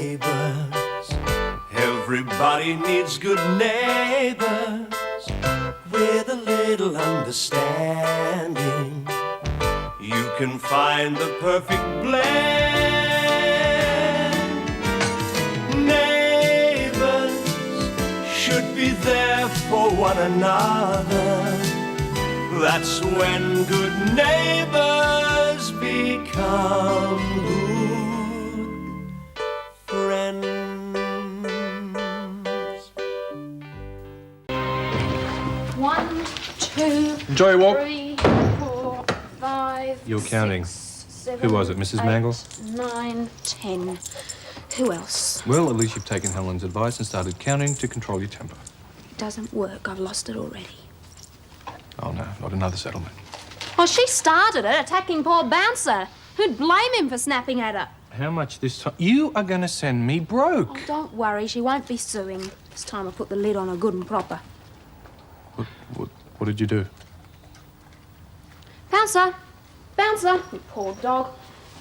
neighbours. Everybody needs good neighbours with a little understanding. You can find the perfect blend. Neighbours should be there for one another. That's when good neighbours become good friends. One, two, enjoy your walk. 3, 4, 5. You're counting. 6, 7, Who was it, Mrs. 8, Mangle? 9, 10. Who else? Well, at least you've taken Helen's advice and started counting to control your temper. It doesn't work. I've lost it already. Oh, no, not another settlement. Well, she started it, attacking poor Bouncer. Who'd blame him for snapping at her? How much this time? You are going to send me broke. Oh, don't worry. She won't be suing. This time I put the lid on her good and proper. What did you do? Bouncer! Bouncer! You poor dog.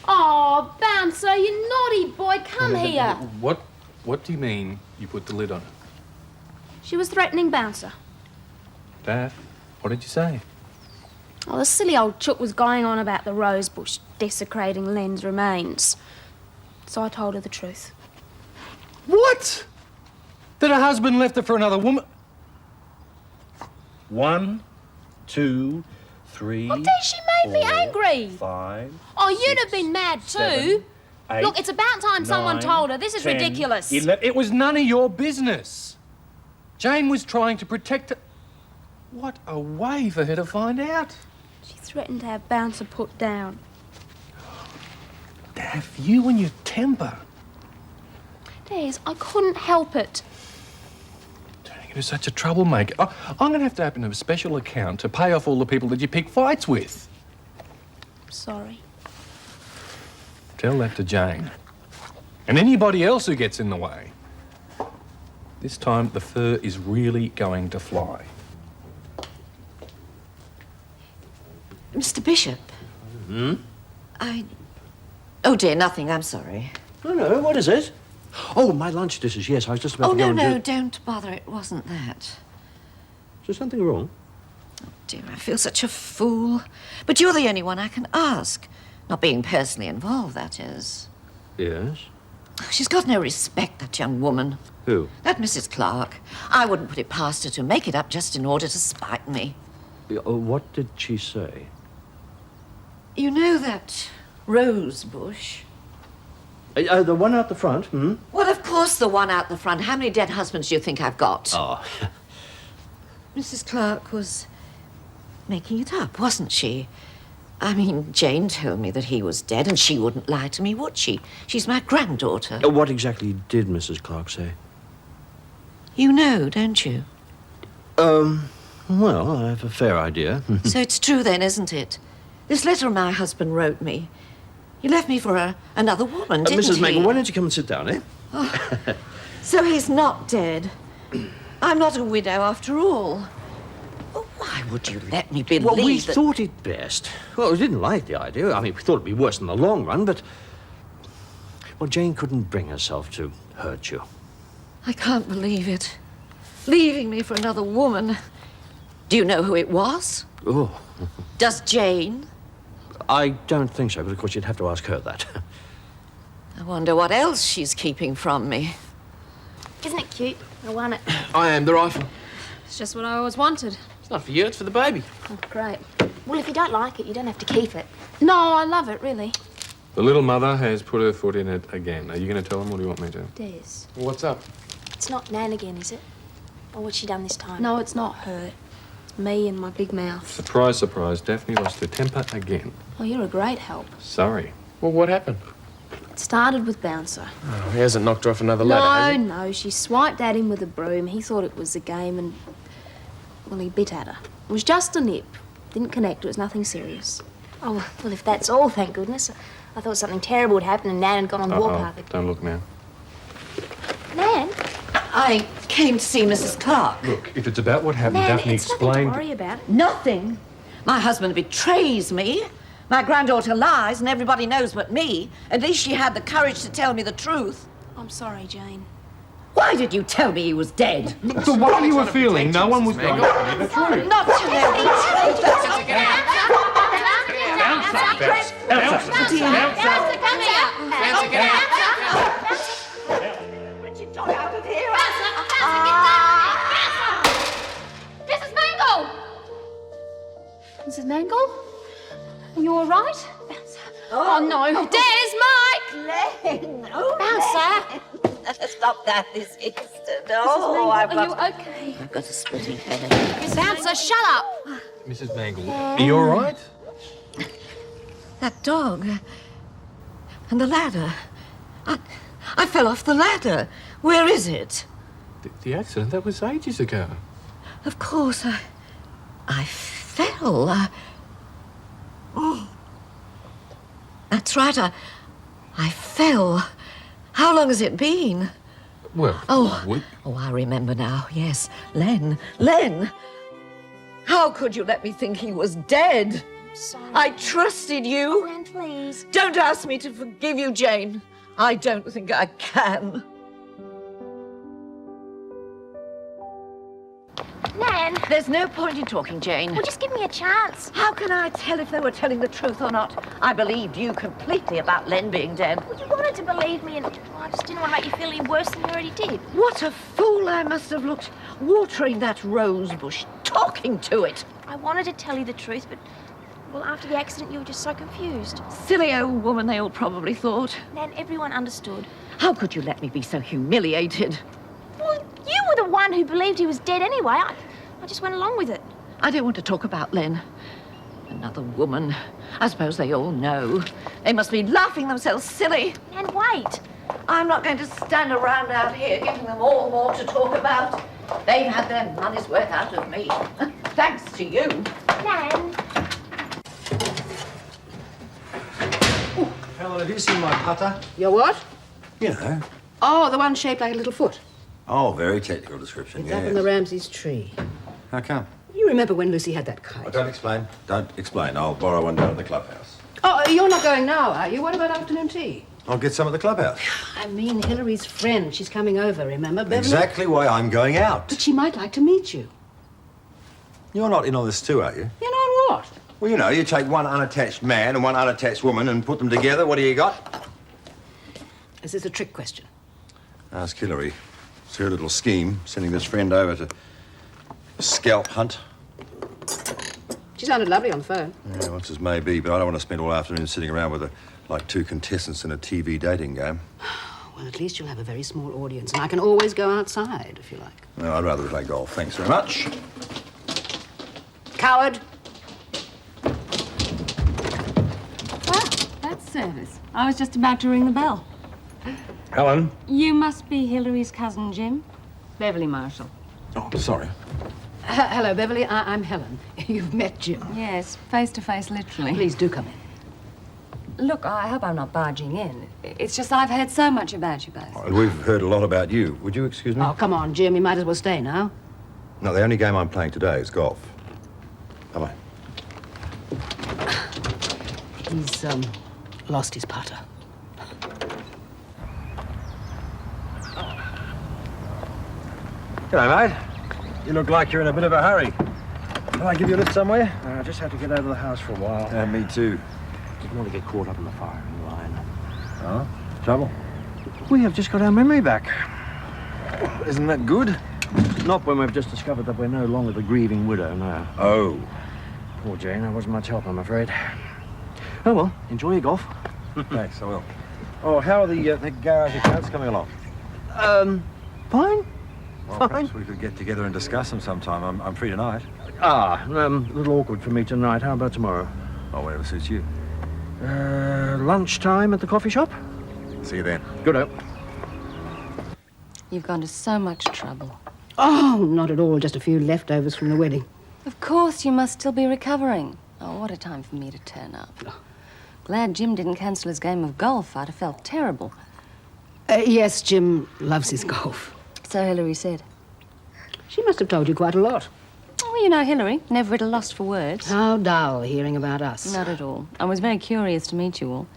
Oh, Bouncer, you naughty boy. Come here. What do you mean you put the lid on it? She was threatening Bouncer. Dad, what did you say? Oh, the silly old chook was going on about the rose bush desecrating Len's remains. So I told her the truth. What? That her husband left her for another woman? 1, 2, 3. Oh, Dee, she made me angry. 5. Oh, you'd have been mad too. 7, 8, Look, it's about time someone 9, told her. This is 10, ridiculous. 11. It was none of your business. Jane was trying to protect her. What a way for her to find out. She threatened to have Bouncer put down. Daff, you and your temper. Des, I couldn't help it. Turning into such a troublemaker. I'm going to open a special account to pay off all the people that you pick fights with. Sorry. Tell that to Jane. And anybody else who gets in the way. This time, the fur is really going to fly. Mr. Bishop. Hmm? Oh, dear, nothing. I'm sorry. No, what is it? Oh, my lunch dishes, yes. I was just about to go and No, don't bother. It wasn't that. Is there something wrong? Oh, dear, I feel such a fool. But you're the only one I can ask. Not being personally involved, that is. Yes? She's got no respect, that young woman. Who? That Mrs. Clarke. I wouldn't put it past her to make it up just in order to spite me. What did she say? You know that rose bush? The one out the front, hmm? Well, of course, the one out the front. How many dead husbands do you think I've got? Oh. Mrs. Clarke was making it up, wasn't she? I mean, Jane told me that he was dead, and she wouldn't lie to me, would she? She's my granddaughter. What exactly did Mrs. Clarke say? You know, don't you? Well, I have a fair idea. So it's true then, isn't it? This letter my husband wrote me. He left me for another woman, didn't Mrs. he? Mangle, why don't you come and sit down, eh? Oh. So he's not dead. I'm not a widow after all. Oh, why would you let me believe Well, we that... thought it best. Well, we didn't like the idea. I mean, we thought it'd be worse in the long run, but... Well, Jane couldn't bring herself to hurt you. I can't believe it. Leaving me for another woman. Do you know who it was? Oh. Does Jane? I don't think so, but of course you'd have to ask her that. I wonder what else she's keeping from me. Isn't it cute? I won it. I am the rifle. It's just what I always wanted. It's not for you, it's for the baby. Oh, great. Well, if you don't like it, you don't have to keep it. No, I love it, really. The little mother has put her foot in it again. Are you going to tell them, or do you want me to? Des. What's up? It's not Nan again, is it? Or what's she done this time? No, it's not her. It's me and my big mouth. Surprise, surprise. Daphne lost her temper again. Oh, you're a great help. Sorry. Well, what happened? It started with Bouncer. Oh, he hasn't knocked her off another ladder, has he? No, she swiped at him with a broom. He thought it was a game and... well, he bit at her. It was just a nip. Didn't connect. It was nothing serious. Oh, well, if that's all, thank goodness. I thought something terrible would happen and Nan had gone on the warpath. Don't look now. Nan? I came to see Mrs. Clarke. Look, if it's about what happened, Nan, Daphne it's explained... nothing to worry about. Nothing. My husband betrays me. My granddaughter lies, and everybody knows but me. At least she had the courage to tell me the truth. I'm sorry, Jane. Why did you tell me he was dead? The way you were feeling, no one was going to tell you the truth. Not to let me Mrs. Mangle? Are you all right? Oh, no. Des, Mike! Elaine! Oh, Bouncer! Stop that this instant. Oh, I've are got... you okay? I've got a splitting headache. Bouncer, shut up! Mrs. Mangle, are you all right? That dog. And the ladder. I fell off the ladder. Where is it? The accident, that was ages ago. Of course, I fell. That's right, I fell. How long has it been? Well, Oh, I remember now. Yes, Len. How could you let me think he was dead? Sorry. I trusted you. Nan, please. Don't ask me to forgive you, Jane. I don't think I can. Nan, There's no point in talking, Jane. well, just give me a chance. How can I tell if they were telling the truth or not? I believed you completely about Len being dead. Well, you wanted to believe me, and I just didn't want to make you feel any worse than you already did. What a fool I must have looked, watering that rose bush, talking to it. I wanted to tell you the truth, but, well, after the accident, you were just so confused. Silly old woman, they all probably thought. Nan, everyone understood. How could you let me be so humiliated? Well, you were the one who believed he was dead anyway. I just went along with it. I don't want to talk about Len. Another woman. I suppose they all know. They must be laughing themselves silly. Nan, wait. I'm not going to stand around out here giving them all more to talk about. They've had their money's worth out of me. Thanks to you. Nan. Helen, have you seen my putter? Your what? You know. Oh, the one shaped like a little foot. Oh, very technical description, It's up in the Ramsay's tree. How come? You remember when Lucy had that kite? Oh, don't explain. Don't explain. I'll borrow one down at the clubhouse. Oh, you're not going now, are you? What about afternoon tea? I'll get some at the clubhouse. I mean Hillary's friend. She's coming over, remember? Beverly? Exactly why I'm going out. But she might like to meet you. You're not in on this too, are you? You know what? Well, you know, you take one unattached man and one unattached woman and put them together. What do you got? Is this a trick question? Ask Hillary. It's her little scheme, sending this friend over to scalp hunt. She sounded lovely on the phone. Yeah, once as may be, but I don't want to spend all afternoon sitting around with like two contestants in a TV dating game. Well, at least you'll have a very small audience, and I can always go outside, if you like. No, I'd rather play golf. Thanks very much. Coward! Well, that's service. I was just about to ring the bell. Helen? You must be Hillary's cousin, Jim. Beverly Marshall. Oh, sorry. Hello, Beverly. I'm Helen. You've met Jim. Yes, face to face, literally. Please do come in. Look, I hope I'm not barging in. It's just I've heard so much about you both. Oh, we've heard a lot about you. Would you excuse me? Oh, come on, Jim. You might as well stay now. No, the only game I'm playing today is golf. Bye-bye. He's, lost his putter. G'day, mate. You look like you're in a bit of a hurry. Can I give you a lift somewhere? I just had to get out of the house for a while. Me too. Didn't want to get caught up in the firing line. Oh? Trouble? We have just got our memory back. Isn't that good? Not when we've just discovered that we're no longer the grieving widow, no. Oh. Poor Jane, I wasn't much help, I'm afraid. Oh, well, enjoy your golf. Thanks, I will. Oh, how are the garage accounts coming along? Fine. Well, perhaps we could get together and discuss them sometime. I'm free tonight. A little awkward for me tonight. How about tomorrow? Oh, whatever suits you. Lunchtime at the coffee shop? See you then. Good-o. You've gone to so much trouble. Oh, not at all. Just a few leftovers from the wedding. Of course, you must still be recovering. Oh, what a time for me to turn up. Glad Jim didn't cancel his game of golf. I'd have felt terrible. Yes, Jim loves his golf. So Hillary said. She must have told you quite a lot. Oh, you know Hillary, never at a loss for words. How dull hearing about us. Not at all. I was very curious to meet you all.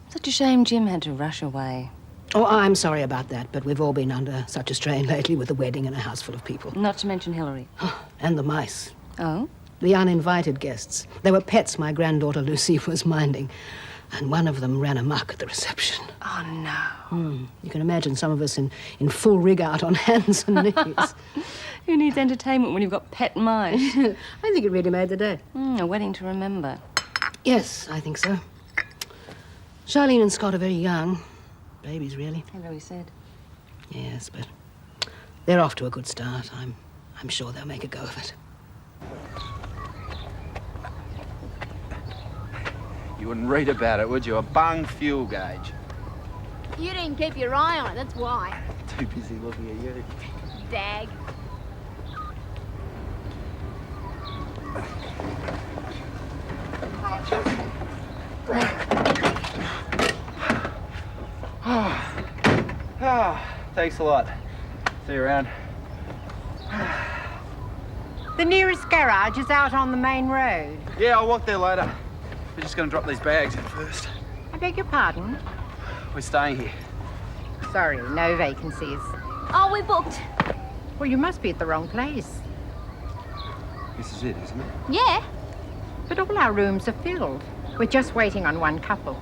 Such a shame Jim had to rush away. Oh, I'm sorry about that, but we've all been under such a strain lately with the wedding and a house full of people. Not to mention Hillary. And the mice. Oh? The uninvited guests. They were pets my granddaughter Lucy was minding. And one of them ran amok at the reception. Oh, no. You can imagine some of us in full rig out on hands and knees. Who needs entertainment when you've got pet mice? I think it really made the day. A wedding to remember. Yes, I think so. Charlene and Scott are very young. Babies, really. Hillary said. Yes, but they're off to a good start. I'm sure they'll make a go of it. You wouldn't read about it, would you? A bung fuel gauge. You didn't keep your eye on it, that's why. Too busy looking at you. Dag. Thanks a lot. See you around. The nearest garage is out on the main road. Yeah, I'll walk there later. We're just going to drop these bags in first. I beg your pardon? We're staying here. Sorry, no vacancies. Oh, we booked. Well, you must be at the wrong place. This is it, isn't it? Yeah. But all our rooms are filled. We're just waiting on one couple.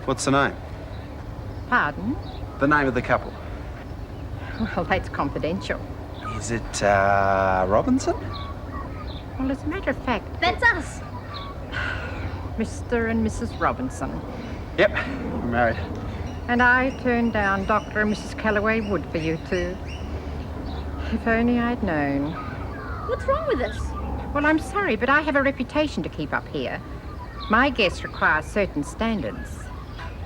What's the name? Pardon? The name of the couple. Well, that's confidential. Is it, Robinson? Well, as a matter of fact... That's us. Mr. and Mrs. Robinson. Yep, we're married. And I turned down Dr. and Mrs. Calloway Wood for you two. If only I'd known. What's wrong with us? Well, I'm sorry, but I have a reputation to keep up here. My guests require certain standards.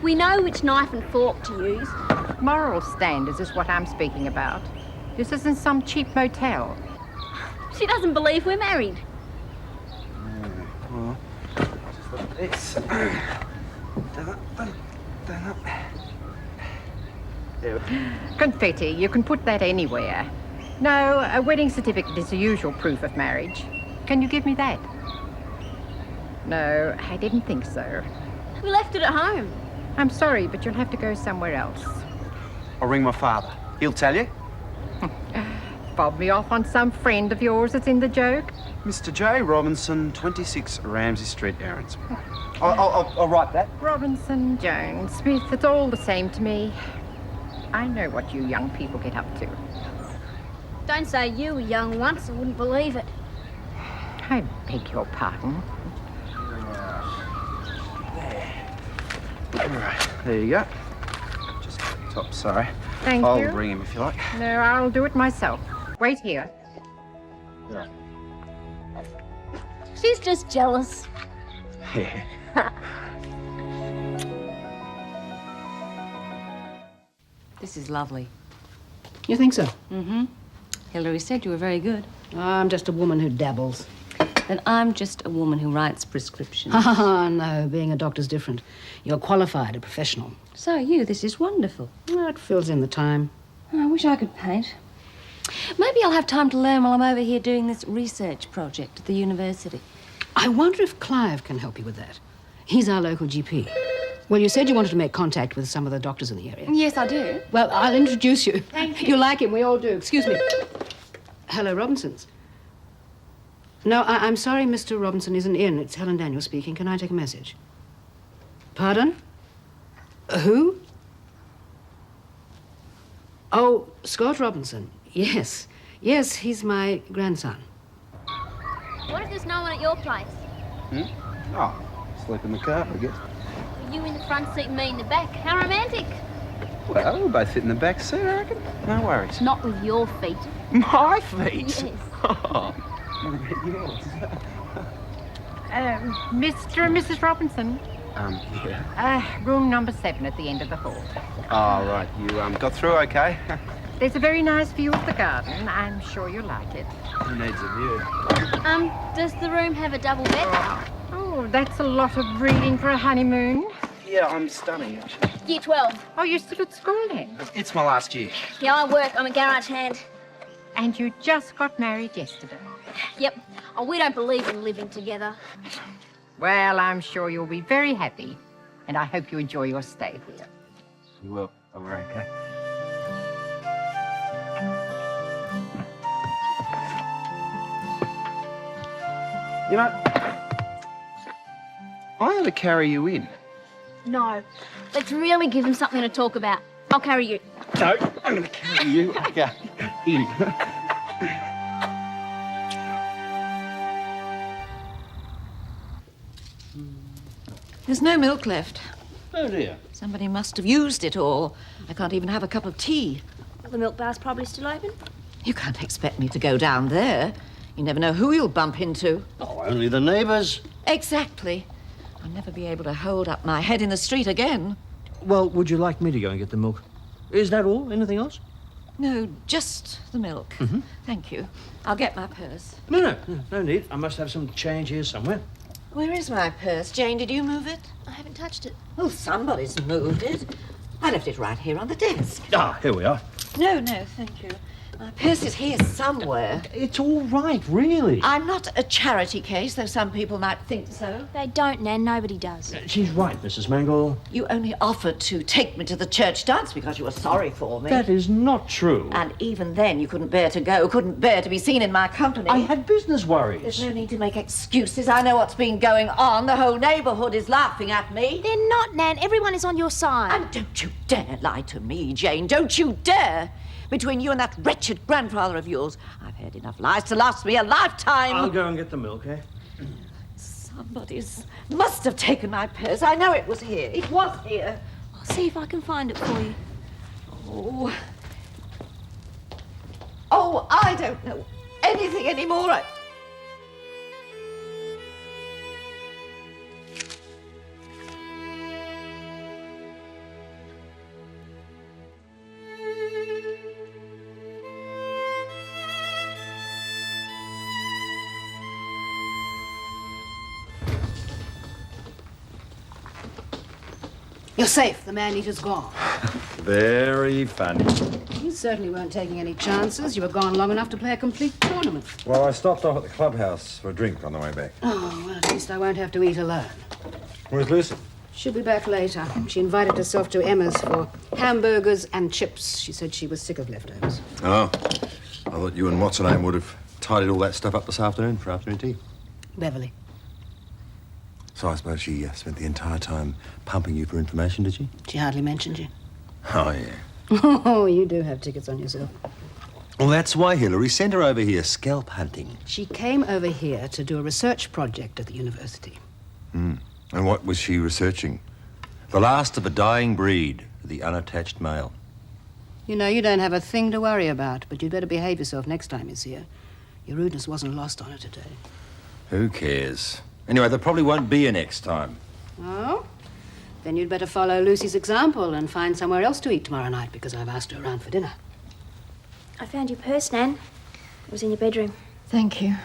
We know which knife and fork to use. Moral standards is what I'm speaking about. This isn't some cheap motel. She doesn't believe we're married. Well, just look at this. Confetti, you can put that anywhere. No, a wedding certificate is the usual proof of marriage. Can you give me that? No, I didn't think so. We left it at home. I'm sorry, but you'll have to go somewhere else. I'll ring my father. He'll tell you. Fob me off on some friend of yours that's in the joke. Mr. J. Robinson, 26 Ramsay Street, Erinsborough. I'll write that. Robinson, Jones, Smith, it's all the same to me. I know what you young people get up to. Don't say you were young once, I wouldn't believe it. I beg your pardon. All right, there you go. Just top, sorry. Thank you. I'll ring him if you like. No, I'll do it myself. Wait here. Yeah. She's just jealous. Yeah. This is lovely. You think so? Mm-hmm. Hillary said you were very good. I'm just a woman who dabbles. Then I'm just a woman who writes prescriptions. No, being a doctor's different. You're qualified, a professional. So are you. This is wonderful. Well, it fills in the time. I wish I could paint. Maybe I'll have time to learn while I'm over here doing this research project at the university. I wonder if Clive can help you with that. He's our local GP. Well, you said you wanted to make contact with some of the doctors in the area. Yes, I do. Well, I'll introduce you. Thank you. You like him, we all do. Excuse me. Hello, Robinsons. No, I'm sorry Mr. Robinson isn't in. It's Helen Daniel speaking. Can I take a message? Pardon? Who? Oh, Scott Robinson. Yes. Yes, he's my grandson. What if there's no one at your place? Oh, sleep in the car, I guess. You in the front seat and me in the back. How romantic. Well, we'll both sit in the back seat, I reckon. No worries. Not with your feet. My feet? Yes. Oh. Yours. Mr. and Mrs. Robinson. Yeah. Room number 7 at the end of the hall. Oh, right. You, got through okay? There's a very nice view of the garden. I'm sure you'll like it. Who needs a view? Does the room have a double bed? Oh, that's a lot of reading for a honeymoon. Yeah, I'm studying, actually. Year 12. Oh, you're still at school then? It's my last year. Yeah, I work. I'm a garage hand. And you just got married yesterday. Yep. Oh, we don't believe in living together. Well, I'm sure you'll be very happy. And I hope you enjoy your stay here. You will. Don't worry, okay? You know, I ought to carry you in. No. Let's really give him something to talk about. I'll carry you. No, I'm going to carry you in. There's no milk left. Oh, dear. Somebody must have used it all. I can't even have a cup of tea. The milk bar's probably still open. You can't expect me to go down there. You never know who you'll bump into. Oh, only the neighbours. Exactly. I'll never be able to hold up my head in the street again. Well, would you like me to go and get the milk? Is that all? Anything else? No, just the milk. Mm-hmm. Thank you. I'll get my purse. No need. I must have some change here somewhere. Where is my purse? Jane, did you move it? I haven't touched it. Oh, somebody's moved it. I left it right here on the desk. Ah, here we are. No, thank you. My purse is here somewhere. It's all right, really. I'm not a charity case, though some people might think so. They don't, Nan. Nobody does. She's right, Mrs. Mangle. You only offered to take me to the church dance because you were sorry for me. That is not true. And even then you couldn't bear to go, couldn't bear to be seen in my company. I had business worries. There's no need to make excuses. I know what's been going on. The whole neighbourhood is laughing at me. They're not, Nan. Everyone is on your side. And don't you dare lie to me, Jane. Don't you dare. Between you and that wretched grandfather of yours, I've heard enough lies to last me a lifetime. I'll go and get the milk, eh? Somebody's must have taken my purse. I know it was here. It was here. I'll see if I can find it for you. Oh, I don't know anything anymore. You're safe. The man-eater's gone. Very funny. You certainly weren't taking any chances. You were gone long enough to play a complete tournament. Well, I stopped off at the clubhouse for a drink on the way back. Oh, well, at least I won't have to eat alone. Where's Lucy? She'll be back later. She invited herself to Emma's for hamburgers and chips. She said she was sick of leftovers. Oh, I thought you and what's-her-name would have tidied all that stuff up this afternoon for afternoon tea. Beverly. So I suppose she spent the entire time pumping you for information, did she? She hardly mentioned you. Oh, yeah. Oh, you do have tickets on yourself. Well, that's why Hillary sent her over here scalp hunting. She came over here to do a research project at the university. And what was she researching? The last of a dying breed, the unattached male. You know, you don't have a thing to worry about, but you'd better behave yourself next time you see her. Your rudeness wasn't lost on her today. Who cares? Anyway, there probably won't be a next time. Oh? Then you'd better follow Lucy's example and find somewhere else to eat tomorrow night, because I've asked her around for dinner. I found your purse, Nan. It was in your bedroom. Thank you.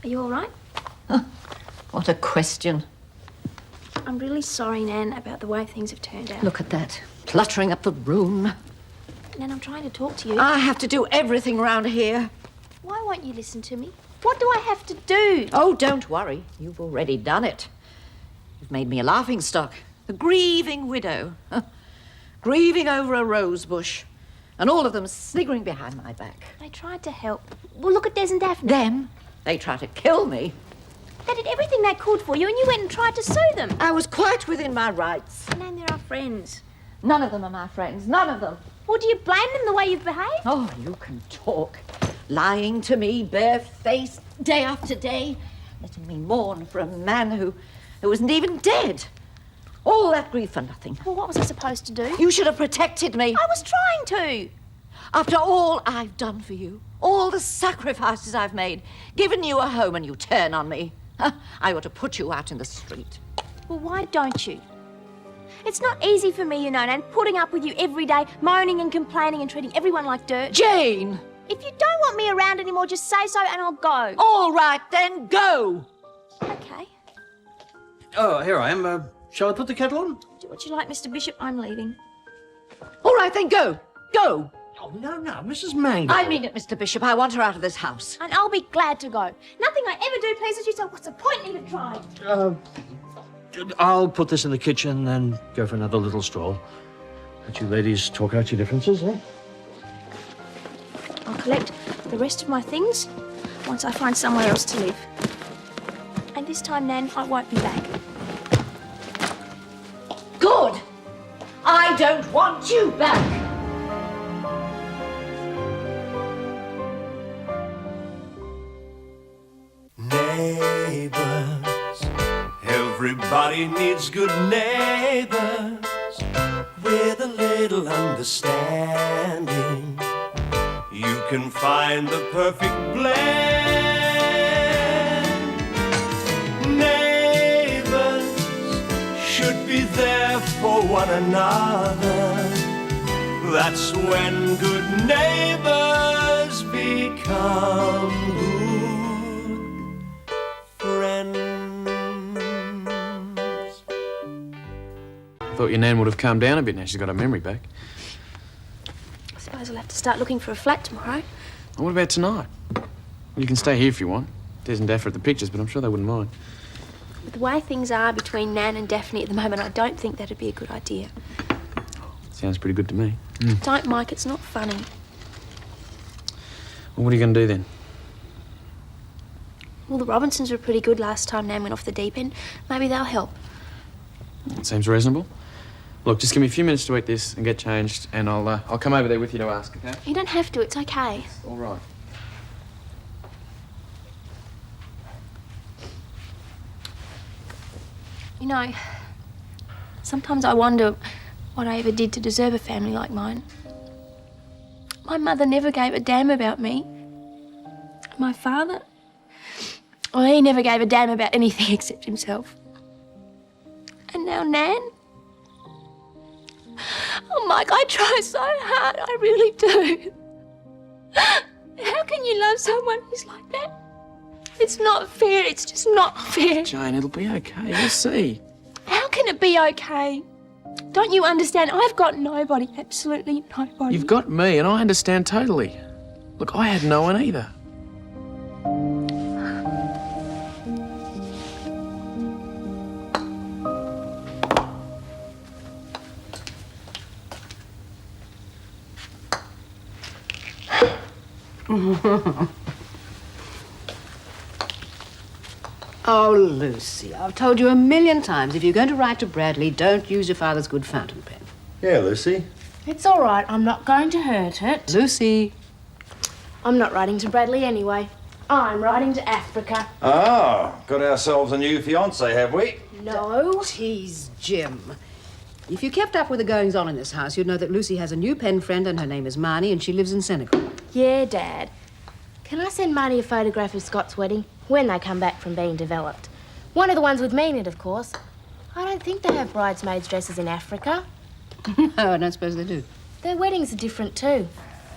Are you all right? What a question. I'm really sorry, Nan, about the way things have turned out. Look at that. Cluttering up the room. Nan, I'm trying to talk to you. I have to do everything round here. Why won't you listen to me? What do I have to do? Oh, don't worry. You've already done it. You've made me a laughingstock. The grieving widow. Grieving over a rose bush. And all of them sniggering behind my back. They tried to help. Well, look at Des and Daphne. Them? They tried to kill me. They did everything they could for you, and you went and tried to sue them. I was quite within my rights. Nan, they're our friends. None of them are my friends. None of them. Well, do you blame them the way you've behaved? Oh, you can talk. Lying to me, barefaced, day after day. Letting me mourn for a man who isn't even dead. All that grief for nothing. Well, what was I supposed to do? You should have protected me. I was trying to. After all I've done for you, all the sacrifices I've made, given you a home and you turn on me. I ought to put you out in the street. Well, why don't you? It's not easy for me, you know, Nan, putting up with you every day, moaning and complaining and treating everyone like dirt. Jane! If you don't want me around anymore, just say so and I'll go. All right, then go. Okay. Oh, here I am. Shall I put the kettle on? Do what you like, Mr. Bishop. I'm leaving. All right, then go. Go. Oh, no, Mrs. Mangle. I mean it, Mr. Bishop. I want her out of this house. And I'll be glad to go. Nothing I ever do pleases you, so what's the point in even trying? I'll put this in the kitchen and go for another little stroll. Let you ladies talk out your differences, eh? I'll collect the rest of my things once I find somewhere else to live. And this time, Nan, I won't be back. Good! I don't want you back! Neighbours, everybody needs good neighbours with a little understanding. You can find the perfect blend. Neighbours should be there for one another. That's when good neighbours become good friends. I thought your nan would have calmed down a bit now she's got her memory back. I suppose I'll have to start looking for a flat tomorrow. Well, what about tonight? You can stay here if you want. Des and Daphne at the pictures, but I'm sure they wouldn't mind. With the way things are between Nan and Daphne at the moment, I don't think that'd be a good idea. Sounds pretty good to me. Don't, Mike, it's not funny. Well, what are you going to do then? Well, the Robinsons were pretty good last time Nan went off the deep end. Maybe they'll help. It seems reasonable. Look, just give me a few minutes to eat this and get changed, and I'll come over there with you to ask, okay? You don't have to, it's okay. All right. You know, sometimes I wonder what I ever did to deserve a family like mine. My mother never gave a damn about me. My father, well, he never gave a damn about anything except himself. And now Nan. Oh, Mike, I try so hard, I really do. How can you love someone who's like that? It's not fair, it's just not fair. Jane, it'll be okay. You'll see. How can it be okay? Don't you understand? I've got nobody, absolutely nobody. You've got me, and I understand totally. Look, I had no one either. Oh, Lucy, I've told you a million times, if you're going to write to Bradley, don't use your father's good fountain pen. Yeah, Lucy. It's all right, I'm not going to hurt it. Lucy. I'm not writing to Bradley anyway. I'm writing to Africa. Oh, got ourselves a new fiancé, have we? No. Tease Jim. If you kept up with the goings-on in this house, you'd know that Lucy has a new pen friend and her name is Marnie and she lives in Senegal. Yeah, Dad. Can I send Marnie a photograph of Scott's wedding? When they come back from being developed. One of the ones with me in it, of course. I don't think they have bridesmaids' dresses in Africa. No, I don't suppose they do. Their weddings are different too.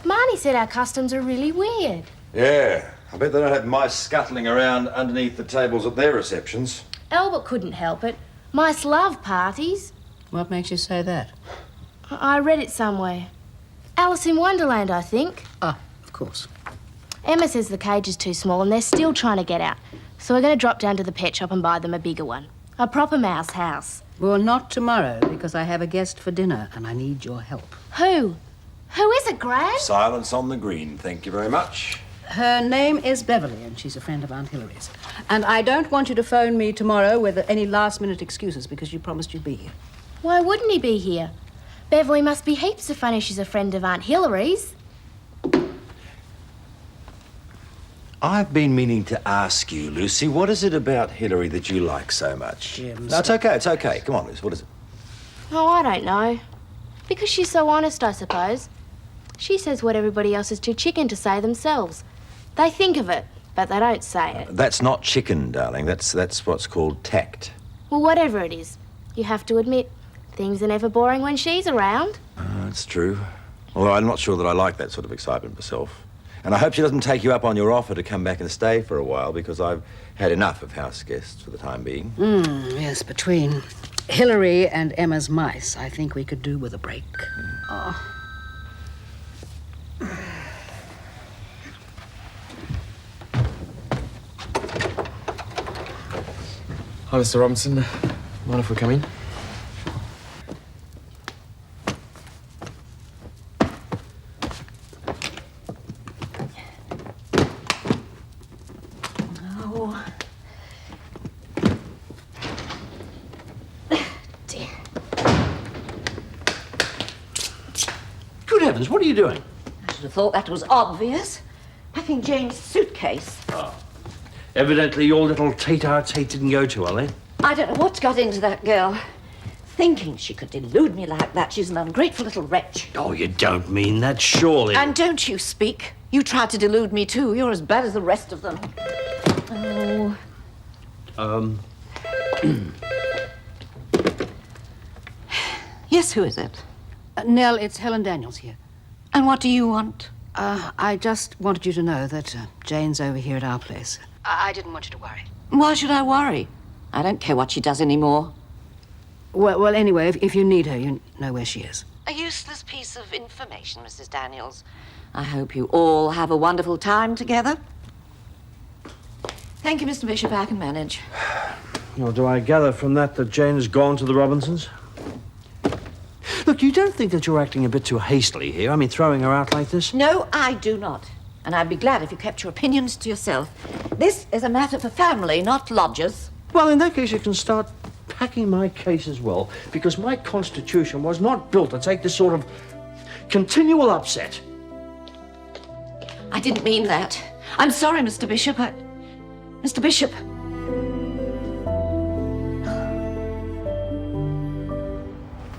Marnie said our customs are really weird. Yeah, I bet they don't have mice scuttling around underneath the tables at their receptions. Albert couldn't help it. Mice love parties. What makes you say that? I read it somewhere. Alice in Wonderland, I think. Ah, of course. Emma says the cage is too small and they're still trying to get out. So we're going to drop down to the pet shop and buy them a bigger one. A proper mouse house. Well, not tomorrow, because I have a guest for dinner and I need your help. Who? Who is it, Gran? Silence on the green, thank you very much. Her name is Beverly and she's a friend of Aunt Hilary's. And I don't want you to phone me tomorrow with any last-minute excuses because you promised you'd be here. Why wouldn't he be here? Beverly must be heaps of fun if she's a friend of Aunt Hilary's. I've been meaning to ask you, Lucy, what is it about Hillary that you like so much? Jim, No, it's okay, it's okay. Come on, Lucy, what is it? Oh, I don't know. Because she's so honest, I suppose. She says what everybody else is too chicken to say themselves. They think of it, but they don't say it. That's not chicken, darling. That's what's called tact. Well, whatever it is, you have to admit, things are never boring when she's around. That's true. Although I'm not sure that I like that sort of excitement myself. And I hope she doesn't take you up on your offer to come back and stay for a while, because I've had enough of house guests for the time being. Yes, between Hillary and Emma's mice, I think we could do with a break. Oh. Hi, Mr. Robinson. Mind if we come in? Good heavens, what are you doing? I should have thought that was obvious. Packing Jane's suitcase. Oh. Evidently your little tete-a-tete didn't go too well, eh? I don't know what got into that girl. Thinking she could delude me like that. She's an ungrateful little wretch. Oh, you don't mean that, surely. And don't you speak. You tried to delude me, too. You're as bad as the rest of them. Oh. Yes, who is it? Nell, it's Helen Daniels here. And what do you want? I just wanted you to know that Jane's over here at our place. I didn't want you to worry. Why should I worry? I don't care what she does anymore. Well, anyway, if you need her, you know where she is. A useless piece of information, Mrs. Daniels. I hope you all have a wonderful time together. Thank you, Mr. Bishop. I can manage. Well, do I gather from that Jane has gone to the Robinsons? Look, you don't think that you're acting a bit too hastily here? I mean, throwing her out like this? No, I do not. And I'd be glad if you kept your opinions to yourself. This is a matter for family, not lodgers. Well, in that case, you can start packing my case as well, because my constitution was not built to take this sort of continual upset. I didn't mean that. I'm sorry, Mr. Bishop. Mr. Bishop.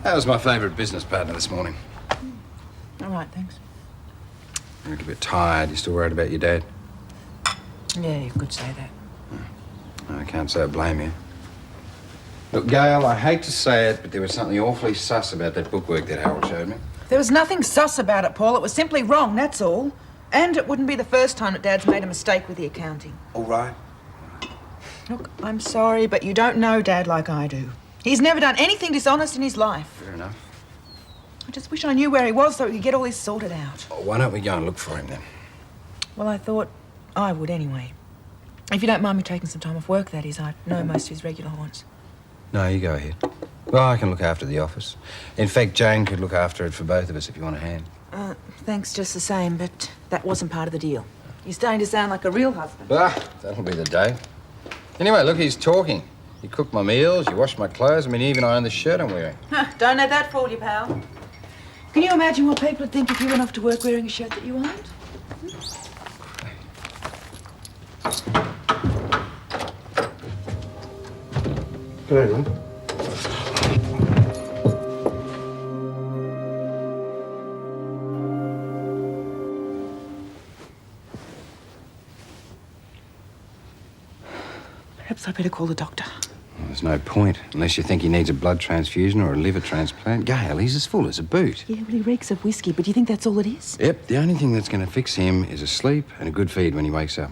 That was my favourite business partner this morning. All right, thanks. You look a bit tired. You still worried about your dad? Yeah, you could say that. I can't say I blame you. Look, Gail, I hate to say it, but there was something awfully sus about that bookwork that Harold showed me. There was nothing sus about it, Paul. It was simply wrong, that's all. And it wouldn't be the first time that Dad's made a mistake with the accounting. All right. Look, I'm sorry, but you don't know Dad like I do. He's never done anything dishonest in his life. Fair enough. I just wish I knew where he was so we could get all this sorted out. Oh, why don't we go and look for him then? Well, I thought I would anyway. If you don't mind me taking some time off work, that is. I know most of his regular haunts. No, you go ahead. Well, I can look after the office. In fact, Jane could look after it for both of us if you want a hand. Thanks just the same, but that wasn't part of the deal. You're starting to sound like a real husband. Ah, that'll be the day. Anyway, look, he's talking. You cook my meals, you wash my clothes. I mean, even iron the shirt I'm wearing. Don't let that fool you, pal. Can you imagine what people would think if you went off to work wearing a shirt that you owned? Good evening. Perhaps I better call the doctor. Well, there's no point, unless you think he needs a blood transfusion or a liver transplant. Gail, he's as full as a boot. Yeah, well, he reeks of whiskey, but do you think that's all it is? Yep, the only thing that's going to fix him is a sleep and a good feed when he wakes up.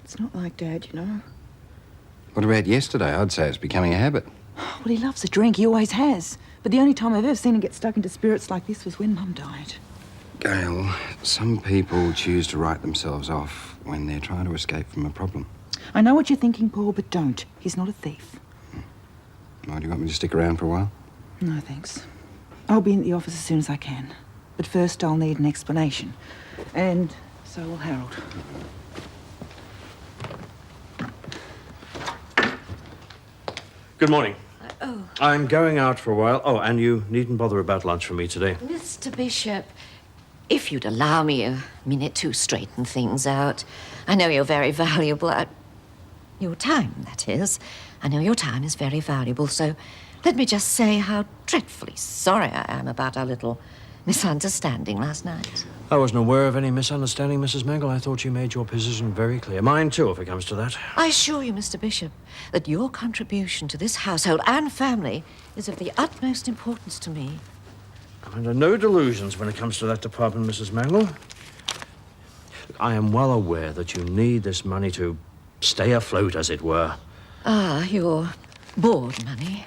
It's not like Dad, you know. What about yesterday? I'd say it's becoming a habit. Well, he loves a drink. He always has. But the only time I've ever seen him get stuck into spirits like this was when Mum died. Gail, some people choose to write themselves off when they're trying to escape from a problem. I know what you're thinking, Paul, but don't. He's not a thief. Why, do you want me to stick around for a while? No, thanks. I'll be in the office as soon as I can. But first I'll need an explanation. And so will Harold. Good morning. Oh. I'm going out for a while. Oh, and you needn't bother about lunch for me today. Mr. Bishop, if you'd allow me a minute to straighten things out. I know you're very valuable. Your time, that is. I know your time is very valuable, so let me just say how dreadfully sorry I am about our little misunderstanding last night. I wasn't aware of any misunderstanding, Mrs. Mangle. I thought you made your position very clear. Mine, too, if it comes to that. I assure you, Mr. Bishop, that your contribution to this household and family is of the utmost importance to me. I'm under no delusions when it comes to that department, Mrs. Mangle. I am well aware that you need this money to stay afloat, as it were. Ah, your board money.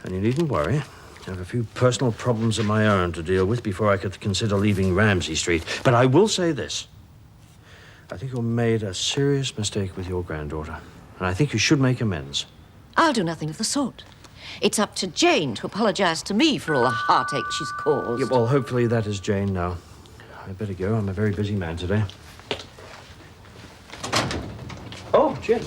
And you needn't worry. I have a few personal problems of my own to deal with before I could consider leaving Ramsay Street. But I will say this. I think you made a serious mistake with your granddaughter. And I think you should make amends. I'll do nothing of the sort. It's up to Jane to apologize to me for all the heartache she's caused. Yeah, well, hopefully that is Jane now. I'd better go. I'm a very busy man today. Oh, Jim.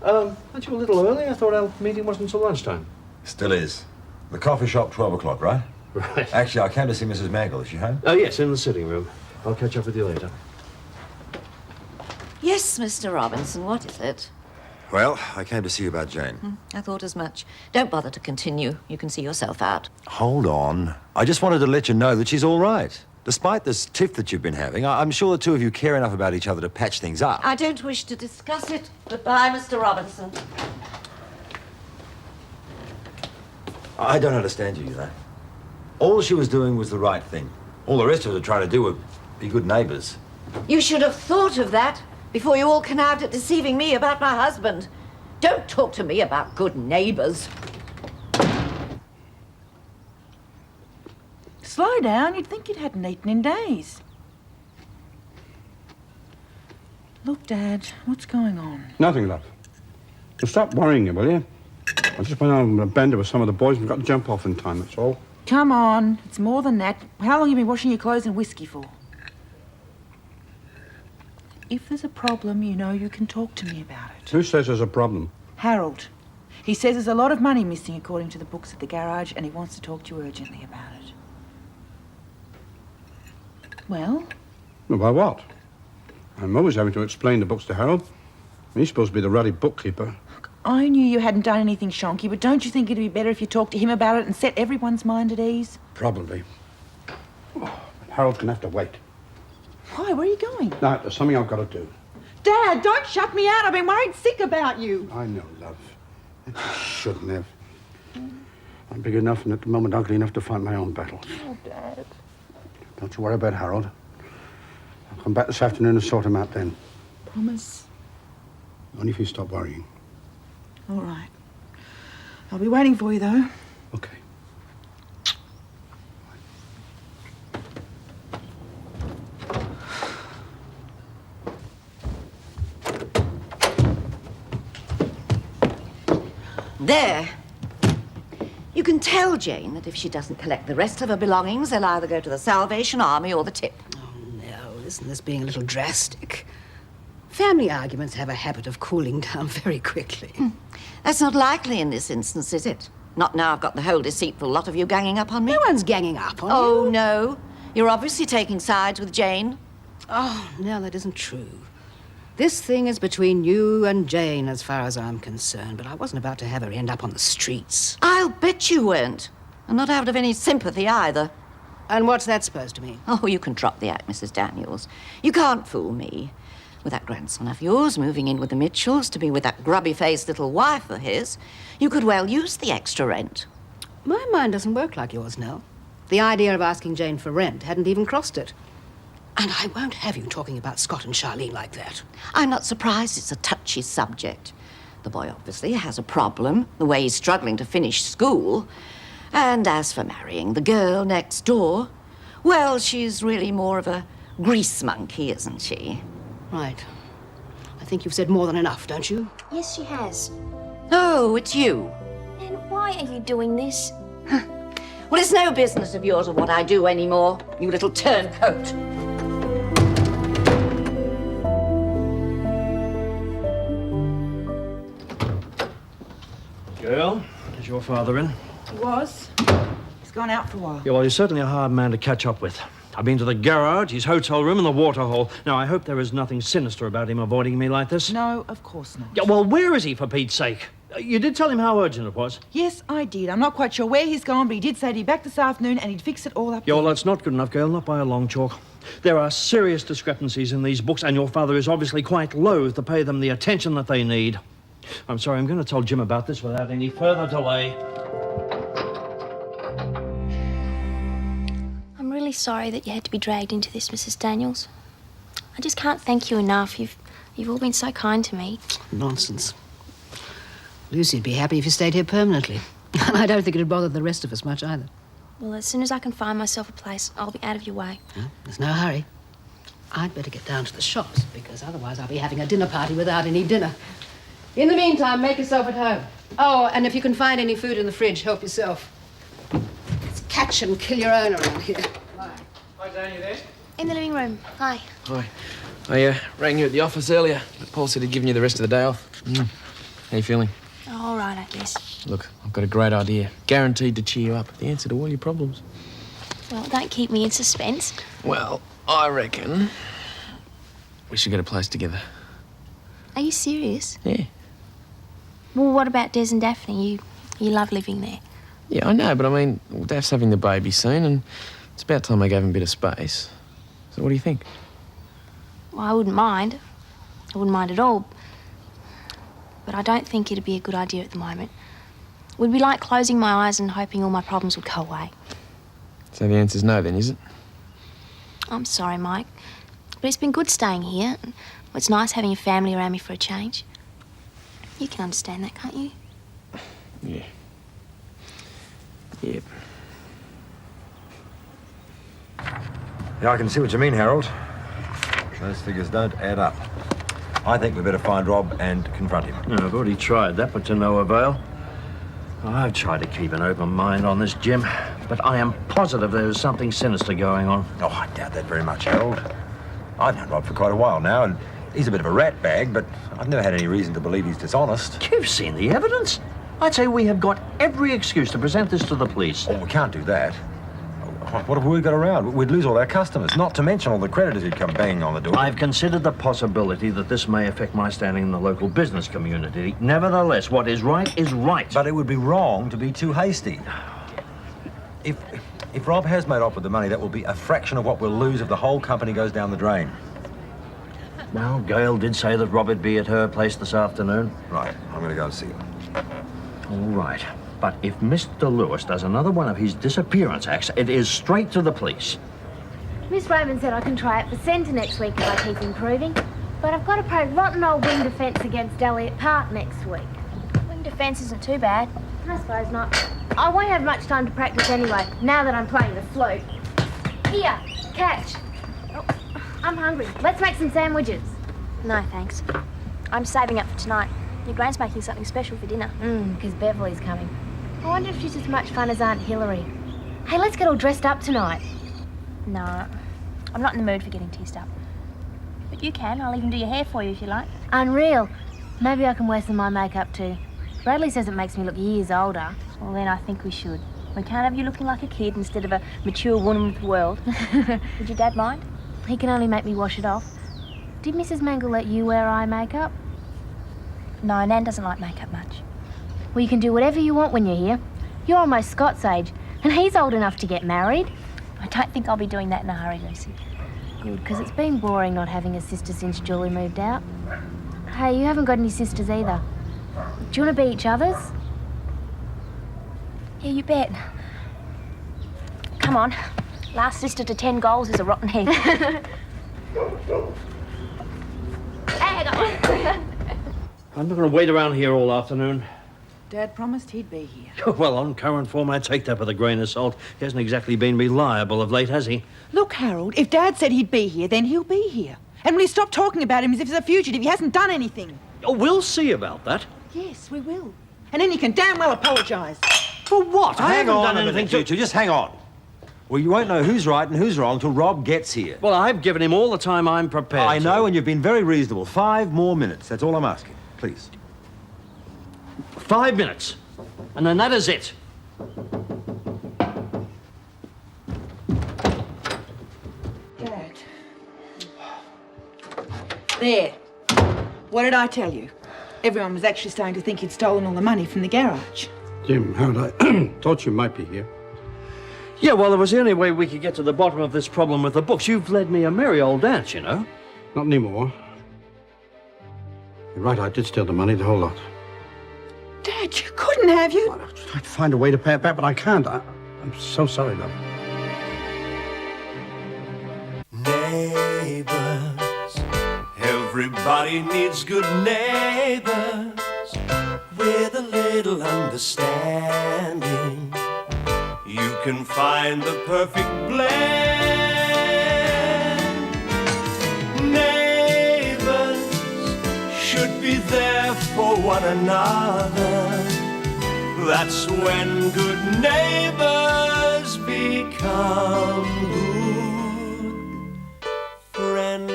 Aren't you a little early? I thought our meeting wasn't until lunchtime. Still is. The coffee shop, 12 o'clock, right? Right. Actually, I came to see Mrs. Mangle. Is she home? Oh, yes, in the sitting room. I'll catch up with you later. Yes, Mr. Robinson, what is it? Well, I came to see you about Jane. I thought as much. Don't bother to continue. You can see yourself out. Hold on. I just wanted to let you know that she's all right. Despite this tiff that you've been having, I'm sure the two of you care enough about each other to patch things up. I don't wish to discuss it. Goodbye, Mr. Robinson. I don't understand you, All she was doing was the right thing. All the rest of us are trying to do was be good neighbours. You should have thought of that before you all connived at deceiving me about my husband. Don't talk to me about good neighbours. Slow down. You'd think you hadn't eaten in days. Look, Dad, what's going on? Nothing, love. Well, stop worrying you, will you? I just went on a bender with some of the boys and got to jump off in time, that's all. Come on. It's more than that. How long have you been washing your clothes in whiskey for? If there's a problem, you know you can talk to me about it. Who says there's a problem? Harold. He says there's a lot of money missing according to the books at the garage, and he wants to talk to you urgently about it. Well? Well, by what? I'm always having to explain the books to Harold. He's supposed to be the ruddy bookkeeper. I knew you hadn't done anything shonky, but don't you think it'd be better if you talked to him about it and set everyone's mind at ease? Probably. Oh, Harold's gonna have to wait. Why? Where are you going? No, there's something I've got to do. Dad, don't shut me out. I've been worried sick about you. I know, love. I shouldn't have. I'm big enough and at the moment ugly enough to fight my own battles. Oh, Dad. Don't you worry about Harold. I'll come back this afternoon and sort him out then. Promise? Only if you stop worrying. All right. I'll be waiting for you, though. Okay. There. You can tell Jane that if she doesn't collect the rest of her belongings, they'll either go to the Salvation Army or the tip. Oh, no, isn't this being a little drastic? Family arguments have a habit of cooling down very quickly. That's not likely in this instance, is it? Not now I've got the whole deceitful lot of you ganging up on me. No one's ganging up on you. Oh, no. You're obviously taking sides with Jane. Oh, no, that isn't true. This thing is between you and Jane as far as I'm concerned, but I wasn't about to have her end up on the streets. I'll bet you weren't. And not out of any sympathy either. And what's that supposed to mean? Oh, you can drop the act, Mrs. Daniels. You can't fool me. With that grandson of yours moving in with the Mitchells to be with that grubby-faced little wife of his, you could well use the extra rent. My mind doesn't work like yours, Nell. The idea of asking Jane for rent hadn't even crossed it. And I won't have you talking about Scott and Charlene like that. I'm not surprised it's a touchy subject. The boy obviously has a problem, the way he's struggling to finish school. And as for marrying the girl next door, well, she's really more of a grease monkey, isn't she? Right. I think you've said more than enough, don't you? Yes, she has. Oh, it's you. And why are you doing this? Well, it's no business of yours of what I do anymore, you little turncoat. Girl, is your father in? He was. He's gone out for a while. Yeah, well, he's certainly a hard man to catch up with. I've been to the garage, his hotel room, and the waterhole. Now, I hope there is nothing sinister about him avoiding me like this. No, of course not. Yeah, well, where is he, for Pete's sake? You did tell him how urgent it was. Yes, I did. I'm not quite sure where he's gone, but he did say he'd be back this afternoon and he'd fix it all up. Yeah, well, that's not good enough, girl, not by a long chalk. There are serious discrepancies in these books, and your father is obviously quite loath to pay them the attention that they need. I'm sorry, I'm going to tell Jim about this without any further delay. I'm really sorry that you had to be dragged into this, Mrs. Daniels. I just can't thank you enough. You've all been so kind to me. Nonsense. Lucy'd be happy if you stayed here permanently. And I don't think it'd bother the rest of us much either. Well, as soon as I can find myself a place, I'll be out of your way. There's no hurry. I'd better get down to the shops, because otherwise I'll be having a dinner party without any dinner. In the meantime, make yourself at home. Oh, and if you can find any food in the fridge, help yourself. It's catch and kill your own around here. Hi, Dan, you there? In the living room. Hi. Hi. I rang you at the office earlier, but Paul said he'd given you the rest of the day off. How you feeling? All right, I guess. Look, I've got a great idea. Guaranteed to cheer you up. The answer to all your problems. Well, don't keep me in suspense. Well, I reckon we should get a place together. Are you serious? Yeah. Well, what about Des and Daphne? You love living there. Yeah, I know, but I mean, Daph's having the baby soon, and it's about time I gave him a bit of space. So what do you think? Well, I wouldn't mind. I wouldn't mind at all. But I don't think it'd be a good idea at the moment. It would be like closing my eyes and hoping all my problems would go away. So the answer's no then, is it? I'm sorry, Mike. But it's been good staying here. It's nice having a family around me for a change. You can understand that, can't you? Yeah. Yep. Yeah, I can see what you mean, Harold. Those figures don't add up. I think we better find Rob and confront him. No, I've already tried that, but to no avail. I've tried to keep an open mind on this, Jim, but I am positive there's something sinister going on. Oh, I doubt that very much, Harold. I've known Rob for quite a while now, and he's a bit of a rat bag, but I've never had any reason to believe he's dishonest. You've seen the evidence. I'd say we have got every excuse to present this to the police. Oh, we can't do that. What if we got around? We'd lose all our customers, not to mention all the creditors who'd come banging on the door. I've considered the possibility that this may affect my standing in the local business community. Nevertheless, what is right is right. But it would be wrong to be too hasty. If Rob has made off with the money, that will be a fraction of what we'll lose if the whole company goes down the drain. Well, Gail did say that Rob would be at her place this afternoon. Right, I'm going to go and see him. All right. But if Mr. Lewis does another one of his disappearance acts, it is straight to the police. Miss Raymond said I can try it for centre next week if I keep improving. But I've got to play rotten old wing defence against Elliot Park next week. Wing defence isn't too bad. I suppose not. I won't have much time to practice anyway, now that I'm playing the flute. Here, catch. Oh, I'm hungry. Let's make some sandwiches. No, thanks. I'm saving up for tonight. Your Gran's making something special for dinner. Because Beverly's coming. I wonder if she's as much fun as Aunt Hillary. Hey, let's get all dressed up tonight. No, I'm not in the mood for getting teased up. But you can. I'll even do your hair for you if you like. Unreal. Maybe I can wear some of my makeup too. Bradley says it makes me look years older. Well, then I think we should. We can't have you looking like a kid instead of a mature woman with the world. Would your dad mind? He can only make me wash it off. Did Mrs. Mangle let you wear eye makeup? No, Nan doesn't like makeup much. Well, you can do whatever you want when you're here. You're almost Scott's age, and he's old enough to get married. I don't think I'll be doing that in a hurry, Lucy. Good, because it's been boring not having a sister since Julie moved out. Hey, you haven't got any sisters either. Do you want to be each other's? Yeah, you bet. Come on. Last sister to 10 goals is a rotten egg. Hey, I got one. I'm not going to wait around here all afternoon. Dad promised he'd be here. Well, on current form, I take that with a grain of salt. He hasn't exactly been reliable of late, has he? Look, Harold, if Dad said he'd be here, then he'll be here. And will he stop talking about him as if he's a fugitive? He hasn't done anything. Oh, we'll see about that. Yes, we will. And then he can damn well apologise. For what? I haven't done anything to... Just hang on. Well, you won't know who's right and who's wrong till Rob gets here. Well, I've given him all the time I'm prepared I know, to. and you've been very reasonable. 5 more minutes. That's all I'm asking. Please. 5 minutes. And then that is it. Dad. There. What did I tell you? Everyone was actually starting to think you'd stolen all the money from the garage. Jim, Harold, I thought you might be here. Yeah, well, it was the only way we could get to the bottom of this problem with the books. You've led me a merry old dance, you know. Not anymore. You're right, I did steal the money, the whole lot. Dad, you couldn't have, you? I tried to find a way to pay it back, but I can't. I'm so sorry, love. Neighbours, everybody needs good neighbours with a little understanding. You can find the perfect blend. Neighbours should be there for one another. That's when good neighbours become good friends.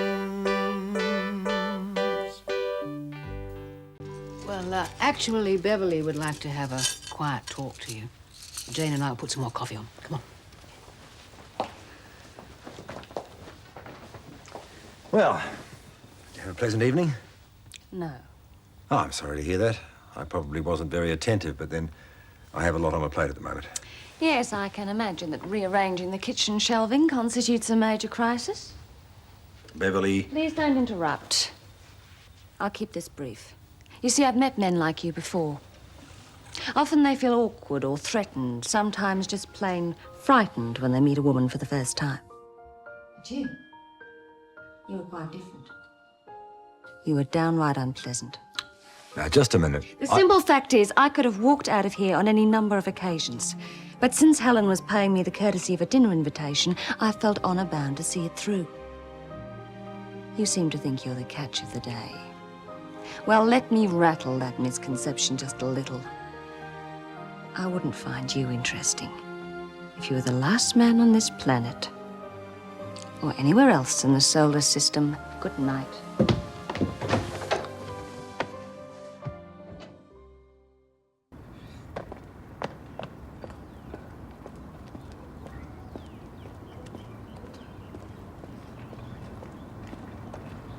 Well, Well, actually, Beverly would like to have a quiet talk to you. Jane and I will put some more coffee on. Come on. Well, did you have a pleasant evening? No. Oh, I'm sorry to hear that. I probably wasn't very attentive, but then I have a lot on my plate at the moment. Yes, I can imagine that rearranging the kitchen shelving constitutes a major crisis. Beverly. Please don't interrupt. I'll keep this brief. You see, I've met men like you before. Often they feel awkward or threatened, sometimes just plain frightened when they meet a woman for the first time. But you were quite different. You were downright unpleasant. Now, just a minute. The simple fact is, I could have walked out of here on any number of occasions. But since Helen was paying me the courtesy of a dinner invitation, I felt honor bound to see it through. You seem to think you're the catch of the day. Well, let me rattle that misconception just a little. I wouldn't find you interesting if you were the last man on this planet or anywhere else in the solar system. Good night.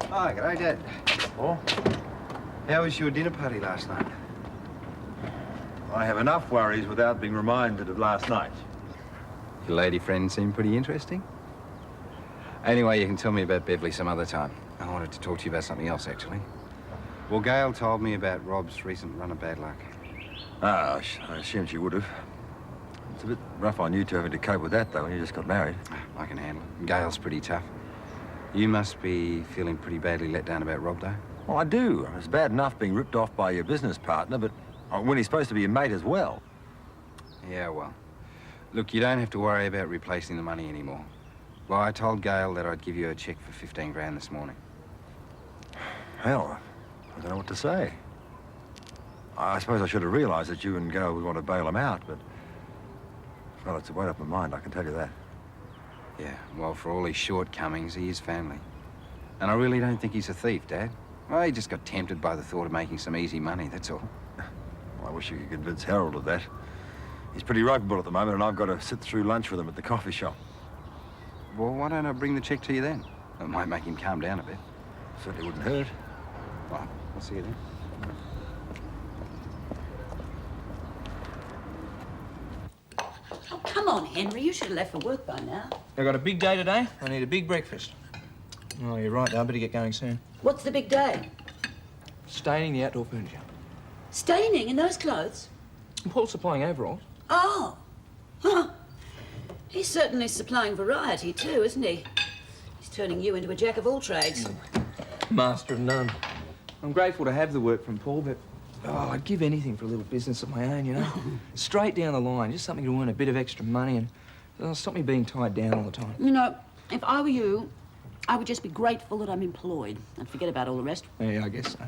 Hi, g'day, Dad. Oh? How was your dinner party last night? I have enough worries without being reminded of last night. Your lady friend seemed pretty interesting. Anyway, you can tell me about Beverly some other time. I wanted to talk to you about something else, actually. Well, Gail told me about Rob's recent run of bad luck. Ah, I assumed she would have. It's a bit rough on you two having to cope with that, though, when you just got married. I can handle it. Gail's pretty tough. You must be feeling pretty badly let down about Rob, though. Well, I do. It's bad enough being ripped off by your business partner, but when he's supposed to be your mate as well. Yeah, well. Look, you don't have to worry about replacing the money anymore. Well, I told Gail that I'd give you a cheque for 15 grand this morning. Hell, I don't know what to say. I suppose I should have realised that you and Gail would want to bail him out, but... Well, it's a weight off my mind, I can tell you that. Yeah, well, for all his shortcomings, he is family. And I really don't think he's a thief, Dad. Well, he just got tempted by the thought of making some easy money, that's all. Well, I wish you could convince Harold of that. He's pretty ropeable at the moment, and I've got to sit through lunch with him at the coffee shop. Well, why don't I bring the cheque to you then? It might make him calm down a bit. Certainly wouldn't hurt. Well, I'll see you then. Oh, come on, Henry. You should have left for work by now. I got a big day today. I need a big breakfast. Oh, you're right, though. I better get going soon. What's the big day? Staining the outdoor furniture. Staining in those clothes? Paul's supplying overalls. Oh. Huh. He's certainly supplying variety, too, isn't he? He's turning you into a jack of all trades. Master of none. I'm grateful to have the work from Paul, but I'd give anything for a little business of my own, you know? Straight down the line, just something to earn a bit of extra money and stop me being tied down all the time. You know, if I were you, I would just be grateful that I'm employed and forget about all the rest. Yeah, I guess so.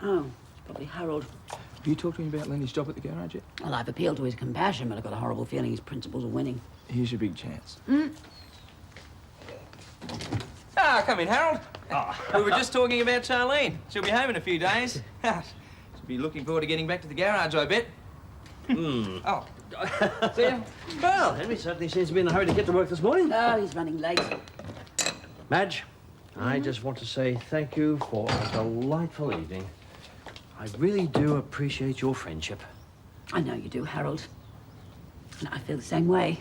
Oh, it's probably Harold. Have you talked to him about Lenny's job at the garage yet? Well, I've appealed to his compassion, but I've got a horrible feeling his principles are winning. Here's your big chance. Mm. Ah, come in, Harold. We were just talking about Charlene. She'll be home in a few days. She'll be looking forward to getting back to the garage, I bet. Oh. See ya. Well, Henry certainly seems to be in a hurry to get to work this morning. Oh, he's running late. Madge, I just want to say thank you for a delightful evening. I really do appreciate your friendship. I know you do, Harold. And I feel the same way.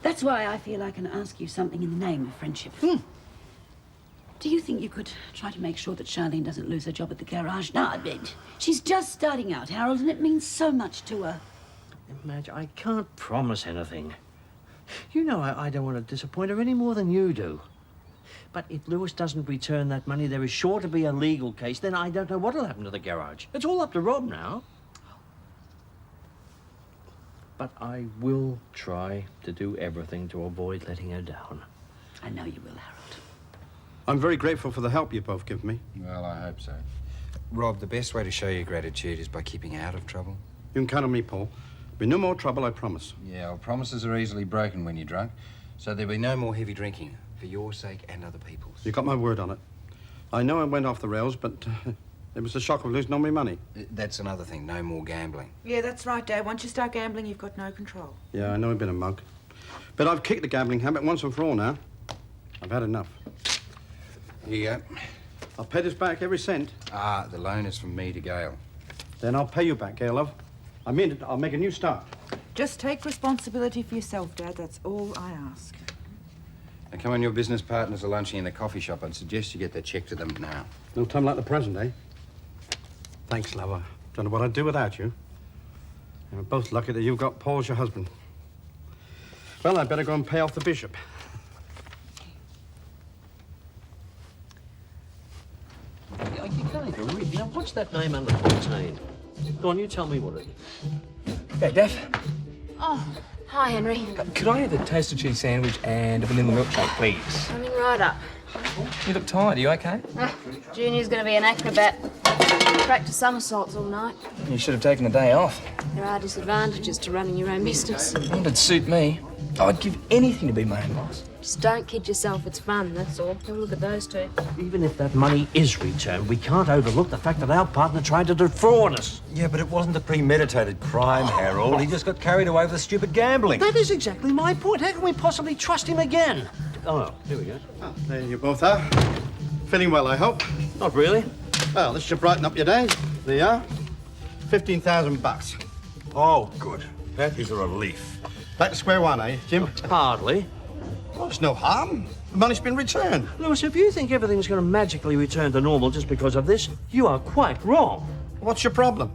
That's why I feel I can ask you something in the name of friendship. Do you think you could try to make sure that Charlene doesn't lose her job at the garage? No, I mean, she's just starting out, Harold, and it means so much to her. Madge, I can't promise anything. You know I don't want to disappoint her any more than you do. But if Lewis doesn't return that money, there is sure to be a legal case. Then I don't know what'll happen to the garage. It's all up to Rob now. But I will try to do everything to avoid letting her down. I know you will, Harold. I'm very grateful for the help you both give me. Well, I hope so. Rob, the best way to show your gratitude is by keeping out of trouble. You can count on me, Paul. Be no more trouble, I promise. Yeah, well, promises are easily broken when you're drunk, so there'll be no more heavy drinking, for your sake and other people's. You got my word on it. I know I went off the rails, but It was the shock of losing all my money. That's another thing. No more gambling. Yeah, that's right, Dad. Once you start gambling, you've got no control. Yeah, I know I've been a mug. But I've kicked the gambling habit once and for all now. I've had enough. Here you go. I'll pay this back every cent. Ah, the loan is from me to Gail. Then I'll pay you back, Gail, love. I mean it. I'll make a new start. Just take responsibility for yourself, Dad. That's all I ask. Now, come on, your business partners are lunching in the coffee shop. I'd suggest you get that cheque to them now. No time like the present, eh? Thanks, love. I don't know what I'd do without you. And we're both lucky that you've got Paul as your husband. Well, I'd better go and pay off the bishop. You can't even read. Now, what's that name under 14? Go on, you tell me what it is. Hey, Daph. Oh, hi, Henry. Could I have a toasted cheese sandwich and a vanilla milkshake, please? Coming right up. You look tired. Are you okay? Junior's going to be an acrobat. Practice somersaults all night. You should have taken the day off. There are disadvantages to running your own business. It'd suit me. I'd give anything to be my own boss. Just don't kid yourself, it's fun, that's all. Have a look at those two. Even if that money is returned, we can't overlook the fact that our partner tried to defraud us. Yeah, but it wasn't a premeditated crime, Harold. He just got carried away with the stupid gambling. That is exactly my point. How can we possibly trust him again? Oh, here we go. Oh, there you both are. Feeling well, I hope. Not really. Well, this should brighten up your day. There you are. 15,000 bucks. Oh, good. That is a relief. Back to square one, eh, Jim? Hardly. Well, there's no harm. The money's been returned. Lewis, if you think everything's going to magically return to normal just because of this, you are quite wrong. What's your problem?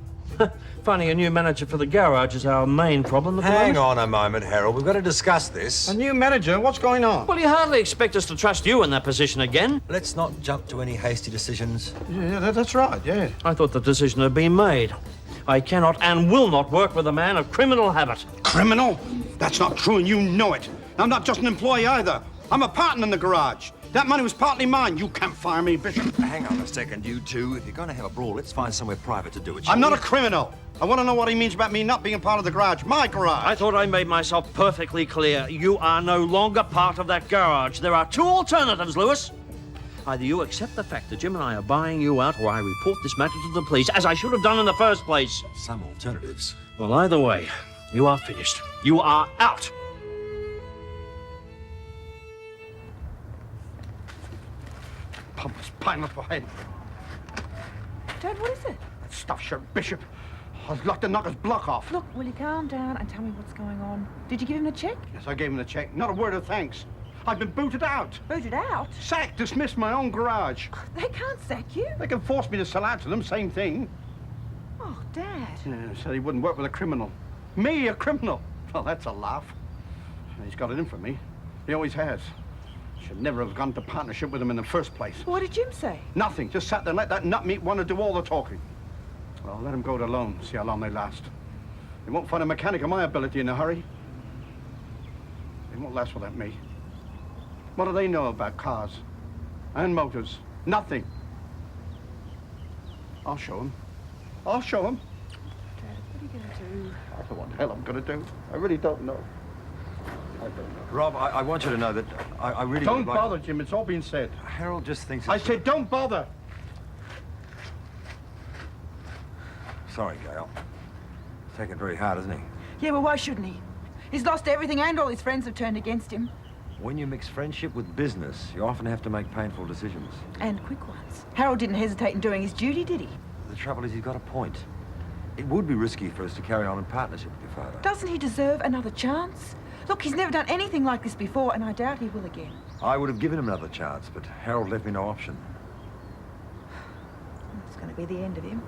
Finding a new manager for the garage is our main problem at the Hang moment. on a moment, Harold. We've got to discuss this. A new manager? What's going on? Well, you hardly expect us to trust you in that position again. Let's not jump to any hasty decisions. Yeah, that's right, yeah. I thought the decision had been made. I cannot and will not work with a man of criminal habit. Criminal? That's not true, and you know it. I'm not just an employee either. I'm a partner in the garage. That money was partly mine. You can't fire me, Bishop. Hang on a second, you two. If you're going to have a brawl, let's find somewhere private to do it. I'm not a criminal. I want to know what he means about me not being a part of the garage. My garage. I thought I made myself perfectly clear. You are no longer part of that garage. There are two alternatives, Lewis. Either you accept the fact that Jim and I are buying you out, or I report this matter to the police, as I should have done in the first place. Some alternatives. Well, either way, you are finished. You are out. Pump was piling up ahead. Dad, what is it? That stuff, Sir Bishop. I was lucky to knock his block off. Look, will you calm down and tell me what's going on? Did you give him a check? Yes, I gave him the check. Not a word of thanks. I've been booted out. Booted out? Sacked, dismissed my own garage. They can't sack you. They can force me to sell out to them, same thing. Oh, Dad. Yeah, said he wouldn't work with a criminal. Me, a criminal? Well, that's a laugh. He's got it in for me. He always has. Should never have gone to partnership with him in the first place. What did Jim say? Nothing. Just sat there and let that nutmeat want to do all the talking. Well, let him go it alone. See how long they last. They won't find a mechanic of my ability in a hurry. They won't last without me. What do they know about cars and motors? Nothing. I'll show them. I'll show them. Dad, what are you going to do? I don't know what the hell I'm going to do. I really don't know. I don't know. Rob, I want you to know that I really Don't would like... bother, Jim. It's all been said. Harold just thinks... I said don't bother. Sorry, Gail. Taking it very hard, isn't he? Yeah, well, why shouldn't he? He's lost everything and all his friends have turned against him. When you mix friendship with business, you often have to make painful decisions. And quick ones. Harold didn't hesitate in doing his duty, did he? The trouble is he's got a point. It would be risky for us to carry on in partnership with your father. Doesn't he deserve another chance? Look, he's never done anything like this before, and I doubt he will again. I would have given him another chance, but Harold left me no option. It's going to be the end of him.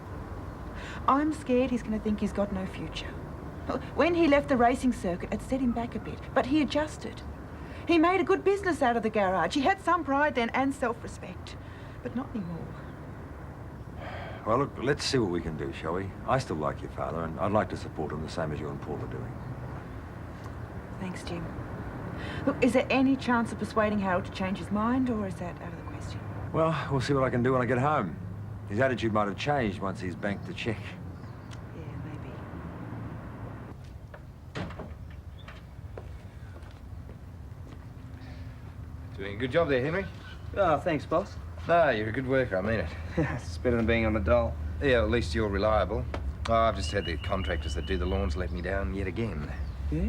I'm scared he's going to think he's got no future. When he left the racing circuit, it set him back a bit, but he adjusted. He made a good business out of the garage. He had some pride then and self-respect, but not anymore. Well, look, let's see what we can do, shall we? I still like your father, and I'd like to support him the same as you and Paul are doing. Thanks, Jim. Look, is there any chance of persuading Harold to change his mind, or is that out of the question? Well, we'll see what I can do when I get home. His attitude might have changed once he's banked the check. Yeah, maybe. Doing a good job there, Henry. Oh, thanks, boss. No, you're a good worker, I mean it. It's better than being on the dole. Yeah, at least you're reliable. Oh, I've just had the contractors that do the lawns let me down yet again. Yeah?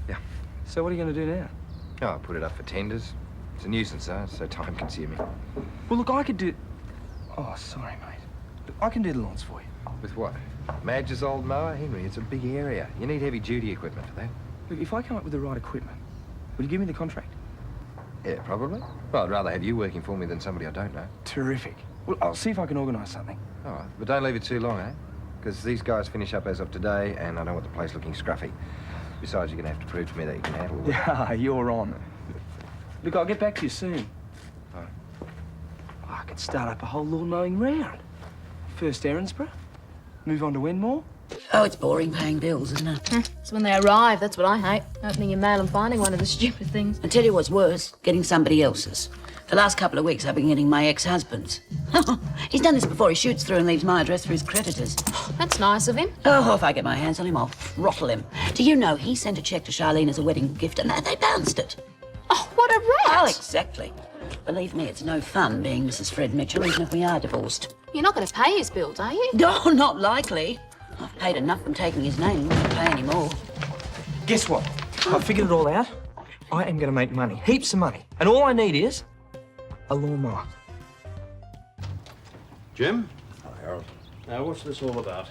Yeah. So what are you going to do now? Oh, I'll put it up for tenders. It's a nuisance, though. It's so time-consuming. Well, look, I could do... Oh, sorry, mate. Look, I can do the lawns for you. With what? Madge's old mower? Henry, it's a big area. You need heavy-duty equipment for that. Look, if I come up with the right equipment, will you give me the contract? Yeah, probably. Well, I'd rather have you working for me than somebody I don't know. Terrific. Well, I'll see if I can organise something. All right, but don't leave it too long, eh? Because these guys finish up as of today, and I don't want the place looking scruffy. Besides, you're going to have to prove to me that you can handle it. Yeah, you're on. Look, I'll get back to you soon. All right. Oh, I could start up a whole lawn mowing round. First Erinsborough, move on to Wenmore. Oh, it's boring paying bills, isn't it? It's when they arrive, that's what I hate. Opening your mail and finding one of the stupid things. I tell you what's worse, getting somebody else's. The last couple of weeks I've been getting my ex-husband's. He's done this before. He shoots through and leaves my address for his creditors. That's nice of him. Oh, if I get my hands on him, I'll throttle him. Do you know he sent a cheque to Charlene as a wedding gift and they bounced it? Oh, what a rat! Oh, exactly. Believe me, it's no fun being Mrs. Fred Mitchell, even if we are divorced. You're not going to pay his bills, are you? No, not likely. I've paid enough from taking his name. I won't pay any more. Guess what? I figured it all out. I am going to make money, heaps of money. And all I need is a lawnmower. Jim? Oh, Harold. Now, what's this all about?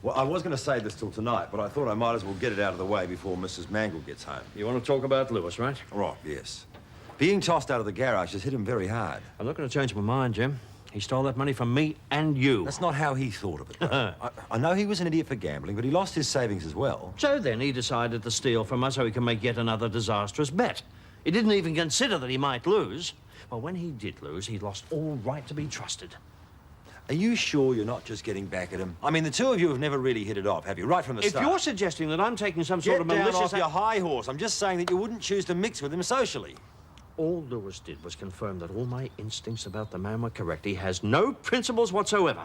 Well, I was going to save this till tonight, but I thought I might as well get it out of the way before Mrs. Mangle gets home. You want to talk about Lewis, right? Right, yes. Being tossed out of the garage has hit him very hard. I'm not going to change my mind, Jim. He stole that money from me and you. That's not how he thought of it, though. I know he was an idiot for gambling, but he lost his savings as well. So then he decided to steal from us so he can make yet another disastrous bet. He didn't even consider that he might lose. Well, when he did lose, he lost all right to be trusted. Are you sure you're not just getting back at him? I mean, the two of you have never really hit it off, have you? Right from the start. If you're suggesting that I'm taking some sort of malicious... Get down off your high horse. I'm just saying that you wouldn't choose to mix with him socially. All Lewis did was confirm that all my instincts about the man were correct. He has no principles whatsoever.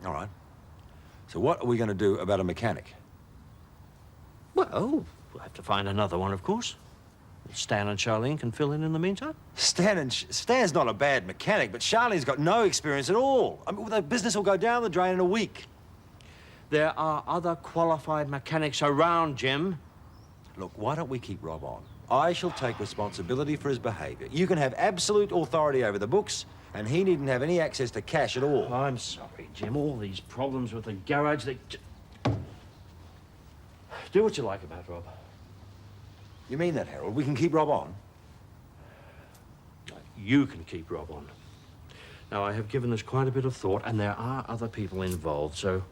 All right. So what are we going to do about a mechanic? Well, we'll have to find another one, of course. Stan and Charlene can fill in the meantime. Stan's not a bad mechanic, but Charlene's got no experience at all. I mean, the business will go down the drain in a week. There are other qualified mechanics around, Jim. Look, why don't we keep Rob on? I shall take responsibility for his behaviour. You can have absolute authority over the books, and he needn't have any access to cash at all. I'm sorry, Jim. All these problems with the garage, they... Do what you like about Rob. You mean that, Harold? We can keep Rob on? You can keep Rob on. Now, I have given this quite a bit of thought, and there are other people involved, so...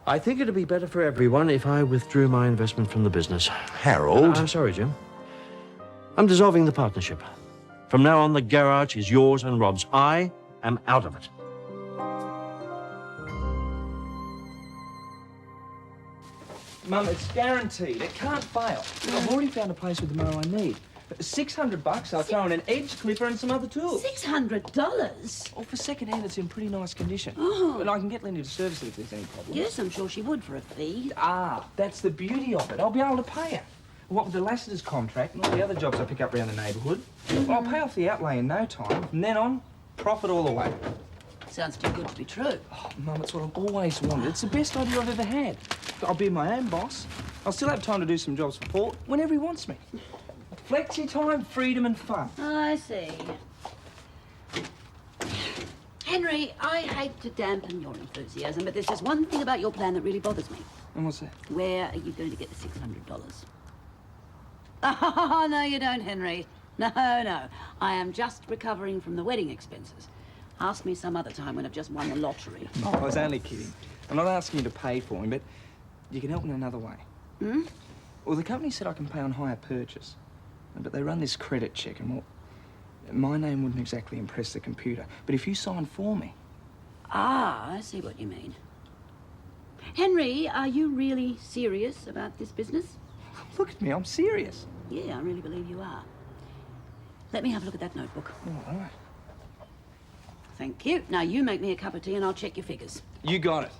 I think it'd be better for everyone if I withdrew my investment from the business. Harold? I'm sorry, Jim. I'm dissolving the partnership. From now on, the garage is yours and Rob's. I am out of it. Mum, it's guaranteed. It can't fail. I've already found a place with the mower I need. $600, I'll throw in an edge clipper and some other tools. $600? Well, for second-hand, it's in pretty nice condition. Oh. And I can get Linda to service it if there's any problem. Yes, I'm sure she would for a fee. Ah, that's the beauty of it. I'll be able to pay her. What with the Lassiter's contract and all the other jobs I pick up around the neighbourhood, well, I'll pay off the outlay in no time. From then on, profit all the way. Sounds too good to be true. Oh, Mum, it's what I've always wanted. It's the best idea I've ever had. I'll be my own boss. I'll still have time to do some jobs for Paul whenever he wants me. Flexi time, freedom and fun. I see. Henry, I hate to dampen your enthusiasm, but there's just one thing about your plan that really bothers me. And what's that? Where are you going to get the $600? Oh, no, you don't, Henry. No, no. I am just recovering from the wedding expenses. Ask me some other time when I've just won the lottery. Oh, I was only kidding. I'm not asking you to pay for him, but you can help in another way. Hmm? Well, the company said I can pay on hire purchase. But they run this credit check, and well, my name wouldn't exactly impress the computer. But if you sign for me... Ah, I see what you mean. Henry, are you really serious about this business? Look at me, I'm serious. Yeah, I really believe you are. Let me have a look at that notebook. All right. Thank you. Now, you make me a cup of tea and I'll check your figures. You got it.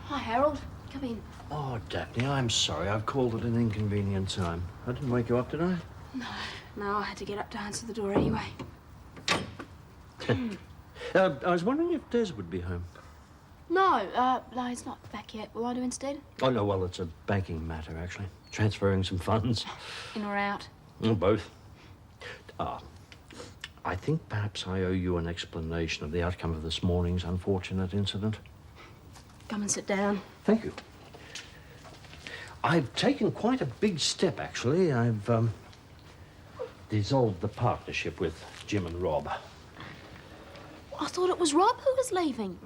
Hi, Harold. Come in. Oh, Daphne, I'm sorry. I've called at an inconvenient time. I didn't wake you up, did I? No, I had to get up to answer the door anyway. I was wondering if Des would be home. No, he's not back yet. Will I do instead? Oh, no, well, it's a banking matter, actually. Transferring some funds. In or out? Both. I think perhaps I owe you an explanation of the outcome of this morning's unfortunate incident. Come and sit down. Thank you. I've taken quite a big step, actually. I've dissolved the partnership with Jim and Rob. I thought it was Rob who was leaving.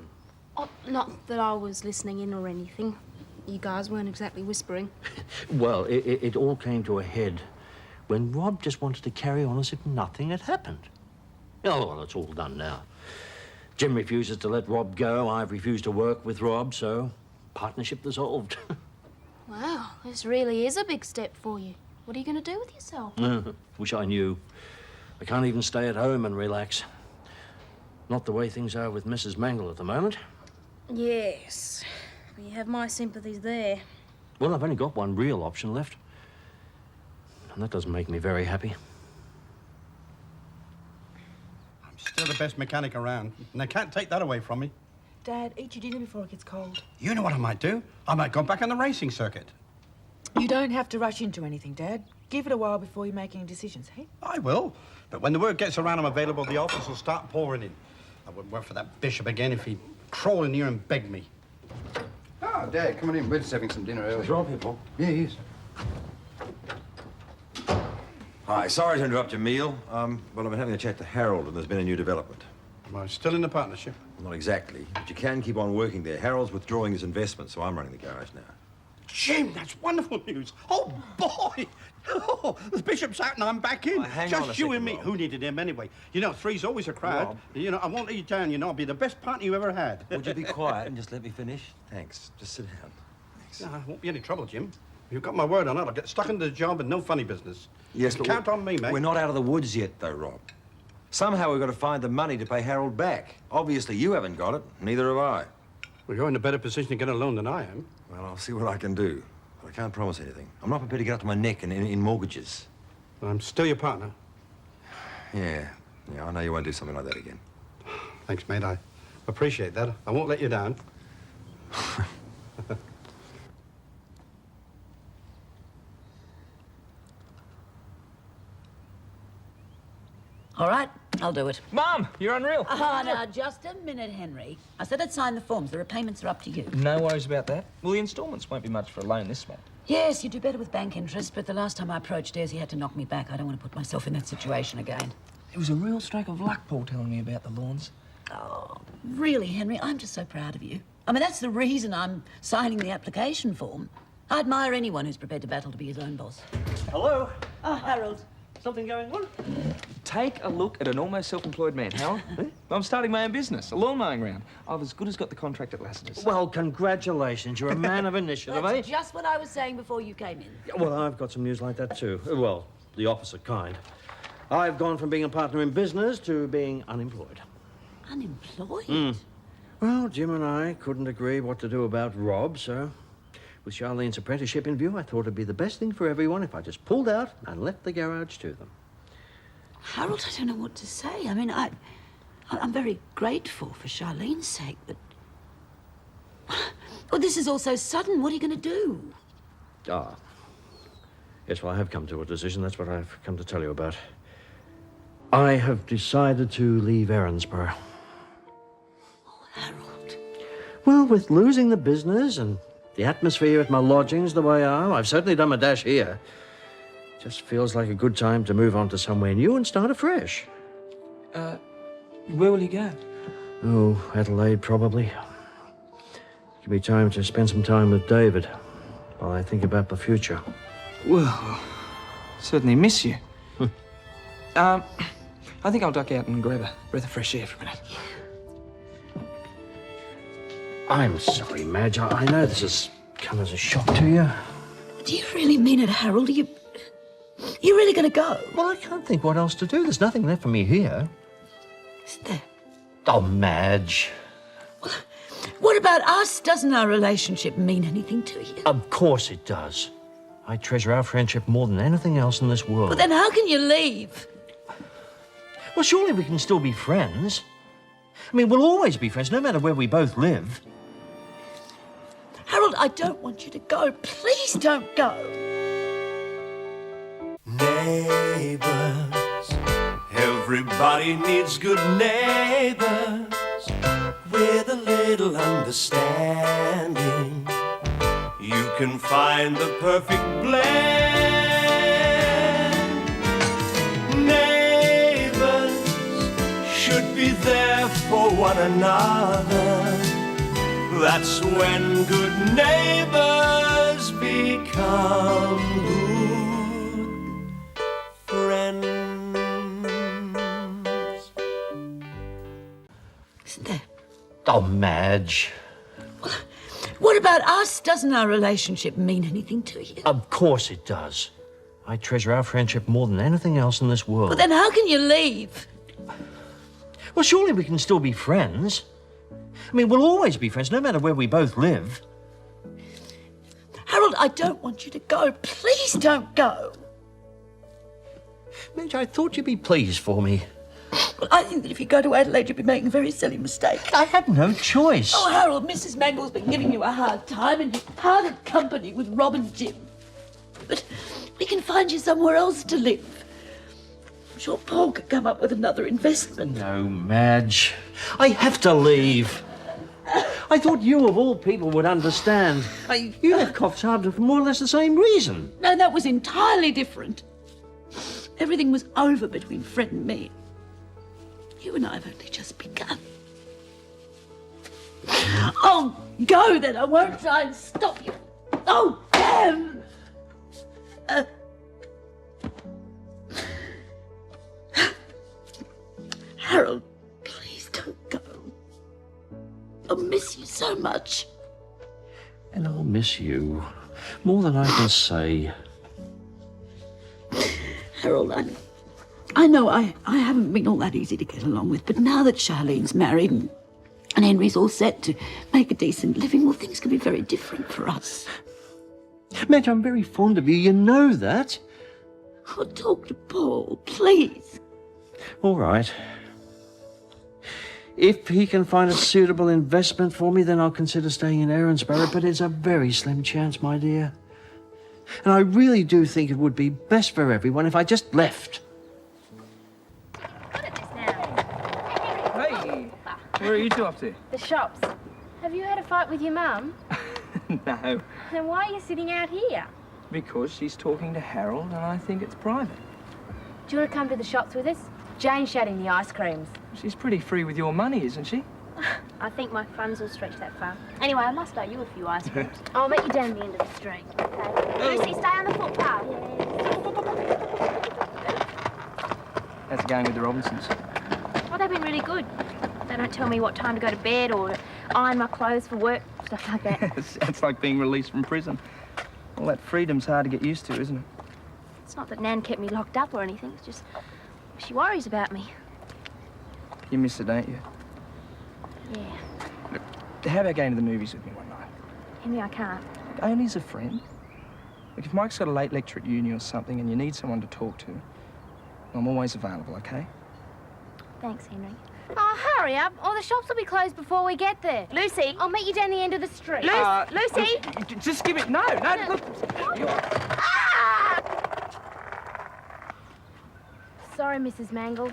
Oh, not that I was listening in or anything. You guys weren't exactly whispering. Well, it all came to a head when Rob just wanted to carry on as if nothing had happened. Oh, well, it's all done now. Jim refuses to let Rob go. I've refused to work with Rob, so partnership dissolved. Wow, this really is a big step for you. What are you going to do with yourself? Wish I knew. I can't even stay at home and relax. Not the way things are with Mrs. Mangle at the moment. Yes. You have my sympathies there. Well, I've only got one real option left. And that doesn't make me very happy. I'm still the best mechanic around, and they can't take that away from me. Dad, eat your dinner before it gets cold. You know what I might do? I might go back on the racing circuit. You don't have to rush into anything, Dad. Give it a while before you make any decisions, hey? I will. But when the word gets around I'm available, the offers will start pouring in. I wouldn't work for that bishop again if he'd crawl in here and beg me. Oh, Dad, come on in. We're just having some dinner early. Is Rob here, Paul? Yeah, he is. Hi, sorry to interrupt your meal. Well, I've been having a chat to Harold, and there's been a new development. Well, still in the partnership? Not exactly, but you can keep on working there. Harold's withdrawing his investment, so I'm running the garage now. Jim, that's wonderful news. Oh, boy! Oh, the bishop's out and I'm back in. Hang on a Just you second, and me. Rob. Who needed him anyway? You know, three's always a crowd. Rob. You know, I won't let you down, you know. I'll be the best partner you ever had. Would you be quiet and just let me finish? Thanks. Just sit down. Thanks. No, I won't be any trouble, Jim. You've got my word on it. I'll get stuck into the job and no funny business. Yes, You but count on me, mate. We're not out of the woods yet, though, Rob. Somehow we've got to find the money to pay Harold back. Obviously, you haven't got it. Neither have I. Well, you're in a better position to get a loan than I am. Well, I'll see what I can do. But I can't promise anything. I'm not prepared to get up to my neck in mortgages. I'm still your partner. Yeah, I know you won't do something like that again. Thanks, mate. I appreciate that. I won't let you down. All right, I'll do it. Mum, you're unreal. Now, just a minute, Henry. I said I'd sign the forms. The repayments are up to you. No worries about that. Well, the instalments won't be much for a loan this month. Yes, you do better with bank interest, but the last time I approached Des, he had to knock me back. I don't want to put myself in that situation again. It was a real stroke of luck, Paul, telling me about the lawns. Oh, really, Henry? I'm just so proud of you. I mean, that's the reason I'm signing the application form. I admire anyone who's prepared to battle to be his own boss. Hello? Oh, Harold. Something going on? Take a look at an almost self-employed man, Harold. I'm starting my own business, a lawn mowing round. I've as good as got the contract at Lassiter's. Well, congratulations. You're a man of initiative, eh? That's just what I was saying before you came in. Well, I've got some news like that, too. Well, the opposite kind. I've gone from being a partner in business to being unemployed. Unemployed? Well, Jim and I couldn't agree what to do about Rob, so with Charlene's apprenticeship in view, I thought it'd be the best thing for everyone if I just pulled out and left the garage to them. Harold, I don't know what to say. I mean, I'm very grateful for Charlene's sake, but... Well, this is all so sudden. What are you going to do? Yes, well, I have come to a decision. That's what I've come to tell you about. I have decided to leave Erinsborough. Oh, Harold. Well, with losing the business and the atmosphere at my lodgings the way I am, I've certainly done my dash here. Just feels like a good time to move on to somewhere new and start afresh. Where will you go? Oh, Adelaide, probably. Give me time to spend some time with David while I think about the future. Well, certainly miss you. I think I'll duck out and grab a breath of fresh air for a minute. I'm sorry, Madge. I know this has come as a shock to you. Do you really mean it, Harold? Are you really going to go? Well, I can't think what else to do. There's nothing left for me here. Isn't there? Oh, Madge. What about us? Doesn't our relationship mean anything to you? Of course it does. I treasure our friendship more than anything else in this world. But then how can you leave? Well, surely we can still be friends. I mean, we'll always be friends, no matter where we both live. Harold, I don't want you to go. Please don't go. Neighbours, everybody needs good neighbours with a little understanding. You can find the perfect blend. Neighbours should be there for one another. That's when good neighbours become good friends. Isn't there? Oh, Madge. What about us? Doesn't our relationship mean anything to you? Of course it does. I treasure our friendship more than anything else in this world. But then how can you leave? Well, surely we can still be friends. I mean, we'll always be friends, no matter where we both live. Harold, I don't want you to go. Please don't go. Madge, I thought you'd be pleased for me. Well, I think that if you go to Adelaide, you'll be making a very silly mistake. I have no choice. Oh, Harold, Mrs. Mangle's been giving you a hard time, and you've parted company with Rob and Jim. But we can find you somewhere else to live. I'm sure Paul could come up with another investment. No, Madge. I have to leave. I thought you, of all people, would understand. You left Coffs Harbour for more or less the same reason. No, that was entirely different. Everything was over between Fred and me. You and I have only just begun. Oh, go then. I won't try and stop you. Oh, damn! Harold, please don't go. I'll miss you so much. And I'll miss you more than I can say. Harold, I know I haven't been all that easy to get along with, but now that Charlene's married and Henry's all set to make a decent living, well, things can be very different for us. Madge, I'm very fond of you. You know that. Oh, talk to Paul, please. All right. If he can find a suitable investment for me, then I'll consider staying in Erinsborough, but it's a very slim chance, my dear. And I really do think it would be best for everyone if I just left. Hey, where are you two up to? The shops. Have you had a fight with your mum? No, Then why are you sitting out here? because she's talking to Harold and I think it's private. Do you want to come to the shops with us? Jane's shouting the ice creams. She's pretty free with your money, isn't she? I think my funds will stretch that far. Anyway, I must owe you a few ice creams. I'll meet you down the end of the street. Okay. Lucy, stay on the footpath. How's it going with the Robinsons? Well, they've been really good. They don't tell me what time to go to bed or to iron my clothes for work, stuff like that. It's like being released from prison. All that freedom's hard to get used to, isn't it? It's not that Nan kept me locked up or anything. It's just she worries about me. You miss it, don't you? Yeah. How about going to the movies with me one night? Henry, I can't. Only as a friend. Look, if Mike's got a late lecture at uni or something and you need someone to talk to, I'm always available, okay? Thanks, Henry. Oh, hurry up, or the shops will be closed before we get there. Lucy, I'll meet you down the end of the street. Lucy! Just give it... No, look. Sorry, Mrs. Mangle.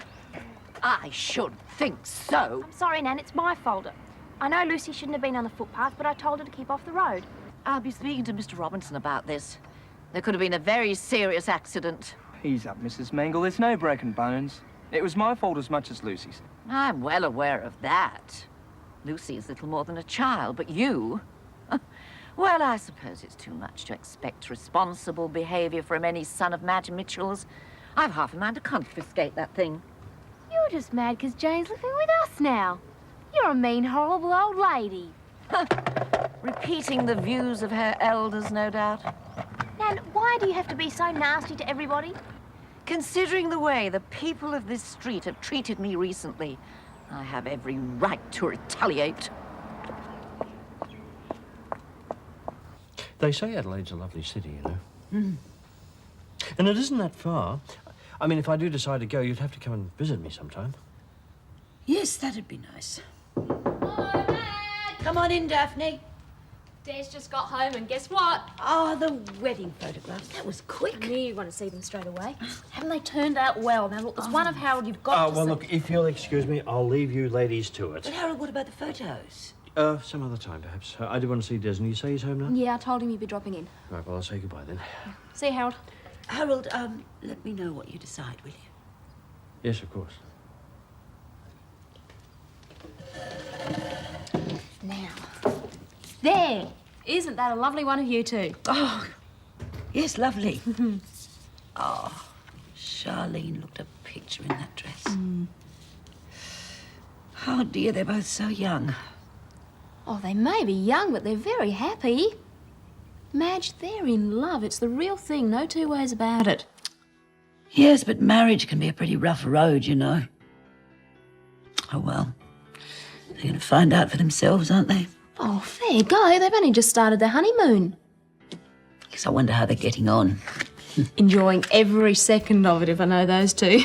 I should think so. I'm sorry, Nan, it's my fault. I know Lucy shouldn't have been on the footpath, but I told her to keep off the road. I'll be speaking to Mr. Robinson about this. There could have been a very serious accident. Ease up, Mrs. Mangle. There's no broken bones. It was my fault as much as Lucy's. I'm well aware of that. Lucy is little more than a child, but you... Well, I suppose it's too much to expect responsible behaviour from any son of Madge Mitchell's. I've half a mind to confiscate that thing. You're just mad because Jane's living with us now. You're a mean, horrible old lady. Repeating the views of her elders, no doubt. Nan, why do you have to be so nasty to everybody? Considering the way the people of this street have treated me recently, I have every right to retaliate. They say Adelaide's a lovely city, you know. And it isn't that far. I mean, if I do decide to go, you'd have to come and visit me sometime. Yes, that'd be nice. Come on in, Daphne. Dad's just got home, and guess what? Oh, the wedding photographs. That was quick. I knew you want to see them straight away. Haven't they turned out well? Now, look, there's one of Harold you've got to Well, see. look, if you'll excuse me, I'll leave you ladies to it. But Harold, what about the photos? Some other time, perhaps. I do want to see Des. You say he's home now? Yeah, I told him you'd be dropping in. Right, well, I'll say goodbye then. See you, Harold. Harold, let me know what you decide, will you? Yes, of course. Now. There! Isn't that a lovely one of you two? Oh, yes, lovely. Oh, Charlene looked a picture in that dress. Oh, dear, they're both so young. Oh, they may be young, but they're very happy. Madge, they're in love. It's the real thing. No two ways about it. Yes, but marriage can be a pretty rough road, you know. Oh, well. They're going to find out for themselves, aren't they? Oh, fair go. They've only just started their honeymoon. Guess I wonder how they're getting on. Enjoying every second of it, if I know those two.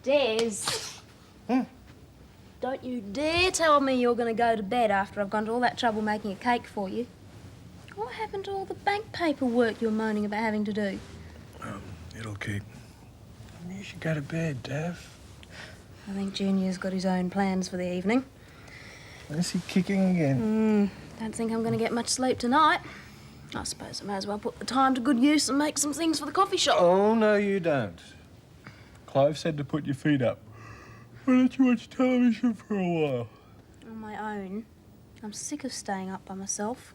Des. Don't you dare tell me you're going to go to bed after I've gone to all that trouble making a cake for you. What happened to all the bank paperwork you're moaning about having to do? It'll keep. You should go to bed, Dav. I think Junior's got his own plans for the evening. Is he kicking again? Don't think I'm going to get much sleep tonight. I suppose I may as well put the time to good use and make some things for the coffee shop. Oh, no, you don't. Clive said to put your feet up. Why don't you watch television for a while? On my own. I'm sick of staying up by myself.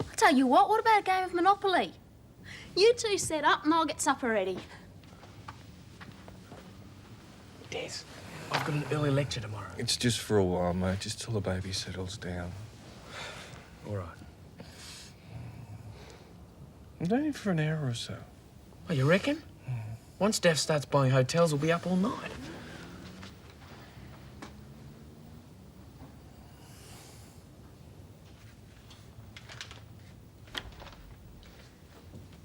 I tell you what about a game of Monopoly? You two set up and I'll get supper ready. Des, I've got an early lecture tomorrow. It's just for a while, mate. Just till the baby settles down. All right. It's only for an hour or so. Oh, you reckon? Once Daph starts buying hotels, we'll be up all night.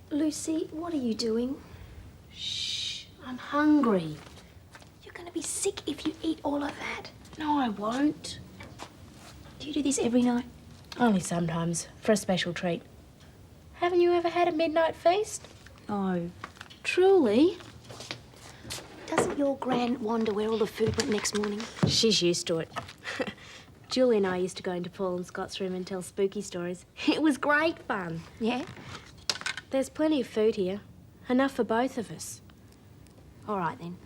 Lucy, what are you doing? Shh, I'm hungry. You're going to be sick if you eat all of that. No, I won't. Do you do this every night? Only sometimes, for a special treat. Haven't you ever had a midnight feast? No. Truly? Doesn't your gran wonder where all the food went next morning? She's used to it. Julie and I used to go into Paul and Scott's room and tell spooky stories. It was great fun. Yeah? There's plenty of food here. Enough for both of us. All right, then.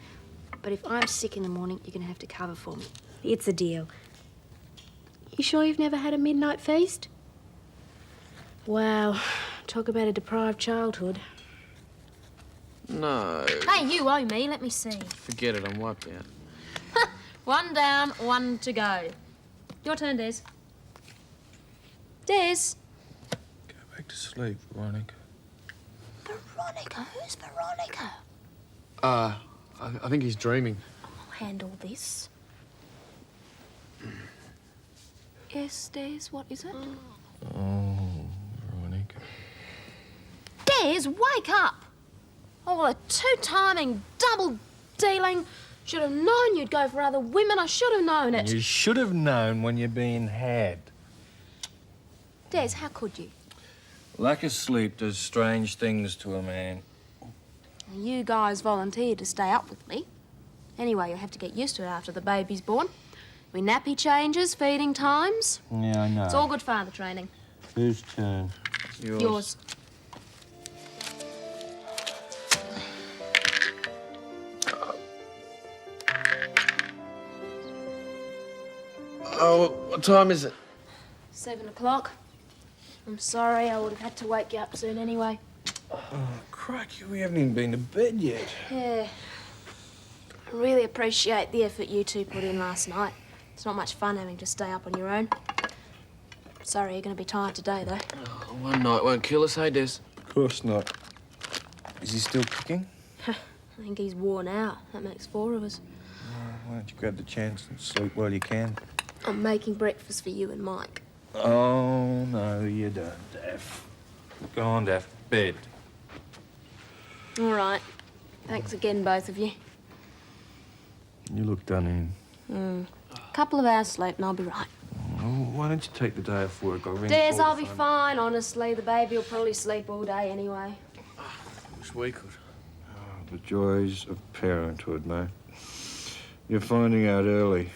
But if I'm sick in the morning, you're going to have to cover for me. It's a deal. You sure you've never had a midnight feast? Wow. Talk about a deprived childhood. No. Hey, you owe me. Let me see. Forget it, I'm wiped out. One down, one to go. Your turn, Des. Des. Go back to sleep, Veronica. Veronica? Who's Veronica? I I think he's dreaming. I'll handle this. Yes, Des, what is it? Oh, Veronica. Des, wake up! Oh, well, a two-timing, double-dealing. Should have known you'd go for other women. I should have known it. You should have known when you're being had. Des, how could you? Lack of sleep does strange things to a man. You guys volunteered to stay up with me. Anyway, you'll have to get used to it after the baby's born. We nappy changes, feeding times. Yeah, I know. It's all good father training. Whose turn? Yours. Oh, what time is it? 7 o'clock. I'm sorry, I would have had to wake you up soon anyway. Oh, crikey, we haven't even been to bed yet. Yeah. I really appreciate the effort you two put in last night. It's not much fun having to stay up on your own. Sorry, you're going to be tired today, though. Oh, one night won't kill us, hey, Des? Of course not. Is he still kicking? I think he's worn out. That makes 4 of us. Why don't you grab the chance and sleep while you can? I'm making breakfast for you and Mike. Oh, no, you don't, Daph. Go on, Daph. Bed. All right. Thanks again, both of you. You look done in. Couple of hours sleep and I'll be right. Oh, why don't you take the day off work? I'll ring Des, Paul I'll to be find- fine, honestly. The baby will probably sleep all day anyway. Wish we could. The joys of parenthood, mate. You're finding out early.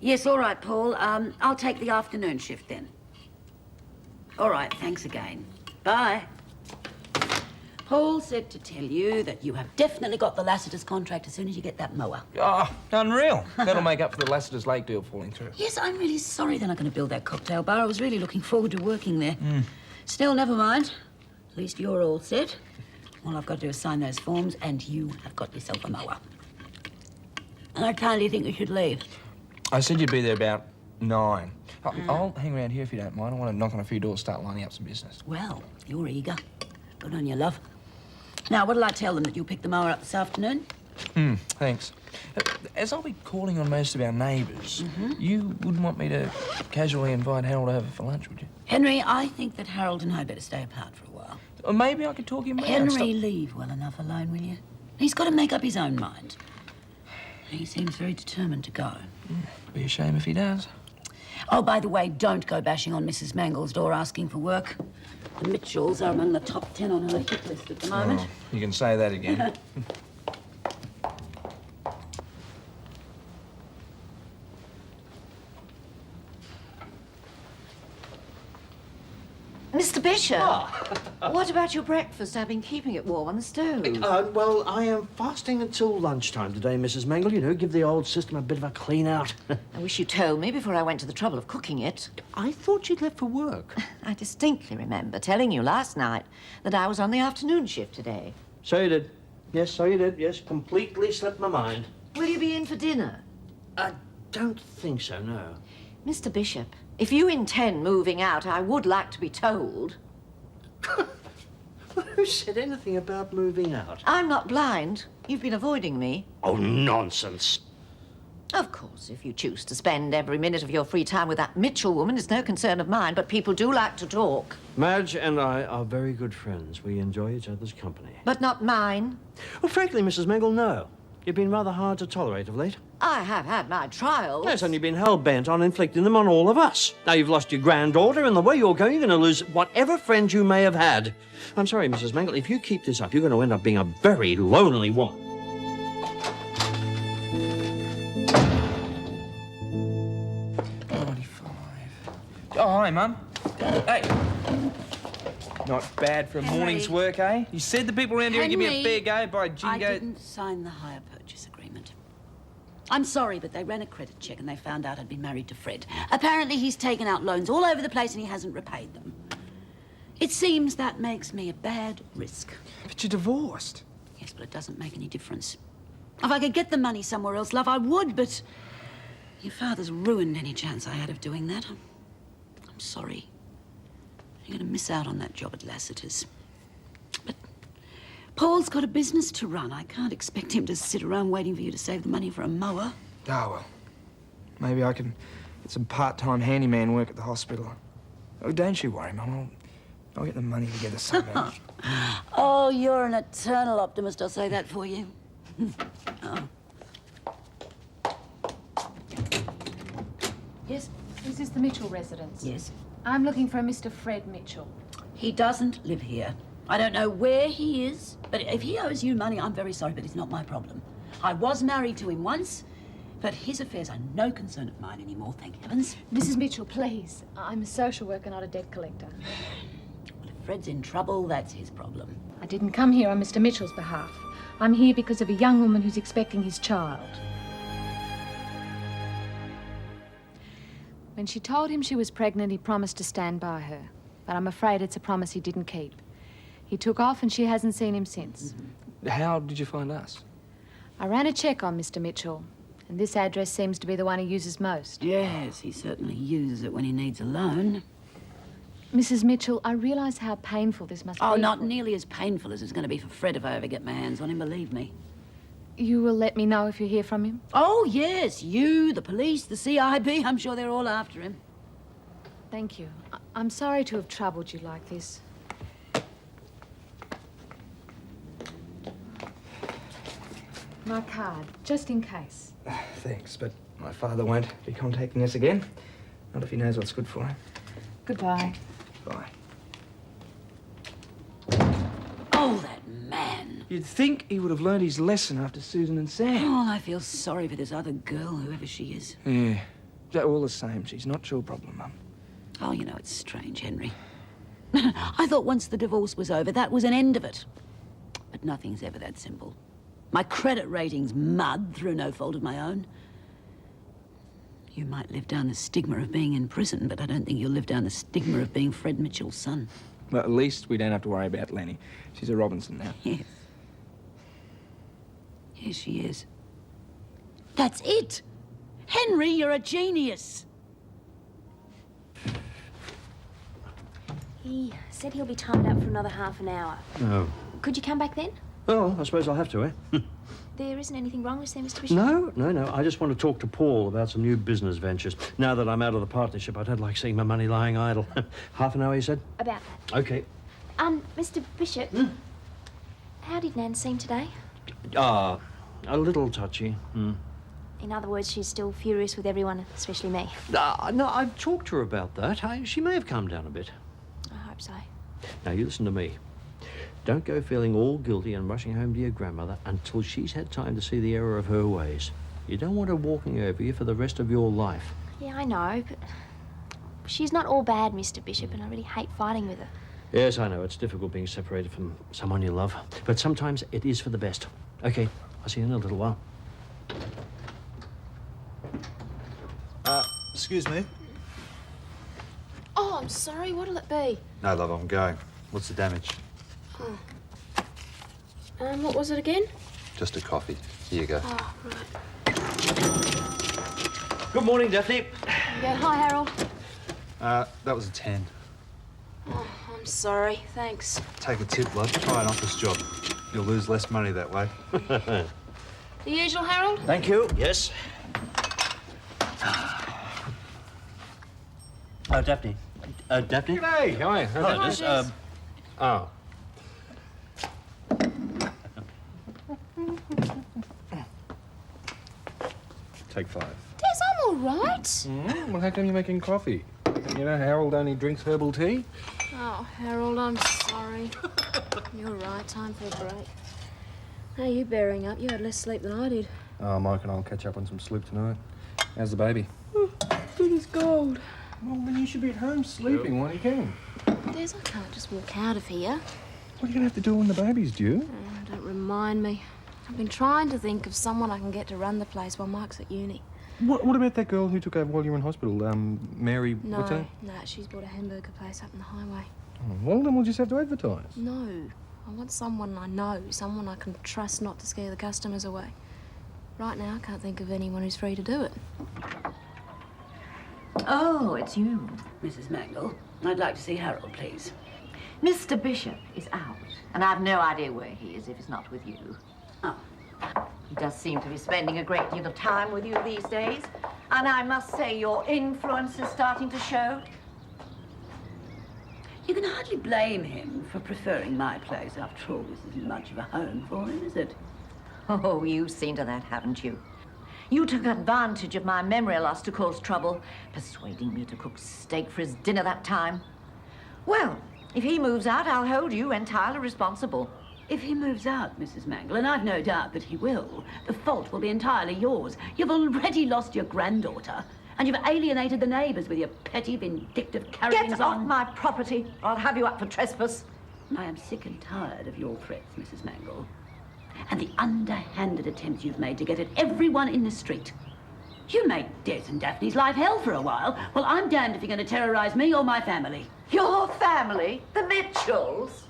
Yes, all right, Paul. I'll take the afternoon shift then. All right, thanks again. Bye. Paul said to tell you that you have definitely got the Lassiter's contract as soon as you get that mower. Oh, unreal. That'll make up for the Lassiter's Lake deal falling through. Yes, I'm really sorry they're not going to build that cocktail bar. I was really looking forward to working there. Still, never mind. At least you're all set. All I've got to do is sign those forms, and you have got yourself a mower. And I kindly think we should leave. I said you'd be there about 9. I'll hang around here if you don't mind. I want to knock on a few doors, start lining up some business. Well, you're eager. Good on you, love. Now, what'll I tell them, that you'll pick the mower up this afternoon? Thanks. As I'll be calling on most of our neighbours, you wouldn't want me to casually invite Harold over for lunch, would you? Henry, I think that Harold and I better stay apart for a while. Or maybe I could talk him round. Henry, leave well enough alone, will you? He's got to make up his own mind. He seems very determined to go. Be a shame if he does. Oh, by the way, don't go bashing on Mrs. Mangle's door asking for work. The Mitchells are among the top 10 on her hit list at the moment. Oh, you can say that again. Mr. Bishop, what about your breakfast? I've been keeping it warm on the stove. Well, I am fasting until lunchtime today, Mrs. Mangle. You know, give the old system a bit of a clean out. I wish you told me before I went to the trouble of cooking it. I thought you'd left for work. I distinctly remember telling you last night that I was on the afternoon shift today. So you did. Yes, so you did. Yes, completely slipped my mind. Will you be in for dinner? I don't think so, no. Mr. Bishop, if you intend moving out, I would like to be told. Who said anything about moving out? I'm not blind. You've been avoiding me. Oh, nonsense. Of course, if you choose to spend every minute of your free time with that Mitchell woman, it's no concern of mine, but people do like to talk. Madge and I are very good friends. We enjoy each other's company. But not mine. Well, frankly, Mrs. Mangle, no. You've been rather hard to tolerate of late. I have had my trials. Yes, and you've been hell-bent on inflicting them on all of us. Now you've lost your granddaughter, and the way you're going, you're going to lose whatever friends you may have had. I'm sorry, Mrs. Mangle, if you keep this up, you're going to end up being a very lonely woman. Oh, hi, Mum. Hey. Not bad for a Henry. morning's work, eh? You said the people around here would give me a fair go by jingo. I didn't sign the hire purchase agreement. I'm sorry, but they ran a credit check and they found out I'd been married to Fred. Apparently he's taken out loans all over the place and he hasn't repaid them. It seems that makes me a bad risk. But you're divorced. Yes, but it doesn't make any difference. If I could get the money somewhere else, love, I would, but your father's ruined any chance I had of doing that. I'm sorry. You're going to miss out on that job at Lassiter's. But Paul's got a business to run. I can't expect him to sit around waiting for you to save the money for a mower. Oh, well. Maybe I can get some part-time handyman work at the hospital. Oh, don't you worry, Mum. I'll get the money together somehow. Oh, you're an eternal optimist, I'll say that for you. Oh. Yes? Is this the Mitchell residence? Yes. I'm looking for a Mr. Fred Mitchell. He doesn't live here. I don't know where he is, but if he owes you money, I'm very sorry, but it's not my problem. I was married to him once, but his affairs are no concern of mine anymore, thank heavens. Mrs. Mitchell, please. I'm a social worker, not a debt collector. Well, if Fred's in trouble, that's his problem. I didn't come here on Mr. Mitchell's behalf. I'm here because of a young woman who's expecting his child. When she told him she was pregnant, he promised to stand by her. But I'm afraid it's a promise he didn't keep. He took off and she hasn't seen him since. How did you find us? I ran a check on Mr. Mitchell, and this address seems to be the one he uses most. Yes, he certainly uses it when he needs a loan. Mrs. Mitchell, I realise how painful this must be. Oh, not nearly as painful as it's going to be for Fred if I ever get my hands on him, believe me. You will let me know if you hear from him? Oh, yes, you, the police, the CIB, I'm sure they're all after him. Thank you. I'm sorry to have troubled you like this. My card, just in case. Thanks, but my father won't be contacting us again. Not if he knows what's good for him. Goodbye. Bye. Oh, that man. You'd think he would have learned his lesson after Susan and Sam. Oh, I feel sorry for this other girl, whoever she is. Yeah. They're all the same. She's not your problem, Mum. Oh, you know, it's strange, Henry. I thought once the divorce was over, that was an end of it. But nothing's ever that simple. My credit rating's mud through no fault of my own. You might live down the stigma of being in prison, but I don't think you'll live down the stigma of being Fred Mitchell's son. Well, at least we don't have to worry about Lenny. She's a Robinson now. Yes. Yes, she is. That's it! Henry, you're a genius! He said he'll be timed up for another half an hour. Oh. Could you come back then? Oh, I suppose I'll have to, eh? There isn't anything wrong with there, Mr. Bishop? No. I just want to talk to Paul about some new business ventures. Now that I'm out of the partnership, I don't like seeing my money lying idle. Half an hour, you said? About that. Okay. Mr. Bishop, how did Nan seem today? A little touchy. In other words, she's still furious with everyone, especially me. No, I've talked to her about that. She may have calmed down a bit. I hope so. Now, you listen to me. Don't go feeling all guilty and rushing home to your grandmother until she's had time to see the error of her ways. You don't want her walking over you for the rest of your life. Yeah, I know, but she's not all bad, Mr. Bishop, and I really hate fighting with her. Yes, I know. It's difficult being separated from someone you love. But sometimes it is for the best. Okay, I'll see you in a little while. Excuse me? Oh, I'm sorry. What'll it be? No, love, I'm going. What's the damage? Oh. What was it again? Just a coffee. Here you go. Oh, right. Good morning, Daphne. Yeah, hi, Harold. That was a 10. Oh, I'm sorry. Thanks. Take a tip, love. Try an office job. You'll lose less money that way. The usual, Harold? Thank you. Yes. Oh, Daphne. Daphne? G'day. Hi. Hello. Just, Oh. Take 5. Des, I'm all right. Well, how come you're making coffee? You know, Harold only drinks herbal tea. Oh, Harold, I'm sorry. You're right. Time for a break. How are you bearing up? You had less sleep than I did. Oh, Mike and I'll catch up on some sleep tonight. How's the baby? Good as gold. Well, then you should be at home sleeping while you can. Des, I can't just walk out of here. What are you going to have to do when the baby's due? Oh, don't remind me. I've been trying to think of someone I can get to run the place while Mike's at uni. What about that girl who took over while you were in hospital? Mary, what's her No, name? she's bought a hamburger place up on the highway. Oh, well, then we'll just have to advertise. No, I want someone I know, someone I can trust not to scare the customers away. Right now, I can't think of anyone who's free to do it. Oh, it's you, Mrs. Mangle. I'd like to see Harold, please. Mr. Bishop is out, and I've no idea where he is if he's not with you. Oh. He does seem to be spending a great deal of time with you these days, and I must say your influence is starting to show. You can hardly blame him for preferring my place. After all, this isn't much of a home for him, is it? Oh, you've seen to that, haven't you? You took advantage of my memory loss to cause trouble, persuading me to cook steak for his dinner that time. Well, if he moves out, I'll hold you entirely responsible. If he moves out, Mrs. Mangle, and I've no doubt that he will, the fault will be entirely yours. You've already lost your granddaughter, and you've alienated the neighbours with your petty, vindictive carryings Get on. off my property, or I'll have you up for trespass. I am sick and tired of your threats, Mrs. Mangle, and the underhanded attempts you've made to get at everyone in the street. You made Des and Daphne's life hell for a while. Well, I'm damned if you're going to terrorise me or my family. Your family? The Mitchells?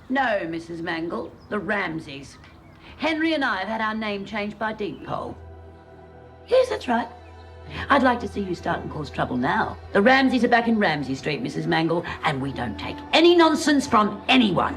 No, Mrs. Mangle, the Ramsays. Henry and I have had our name changed by deed poll. Yes, that's right. I'd like to see you start and cause trouble now. The Ramsays are back in Ramsay Street, Mrs. Mangle, and we don't take any nonsense from anyone.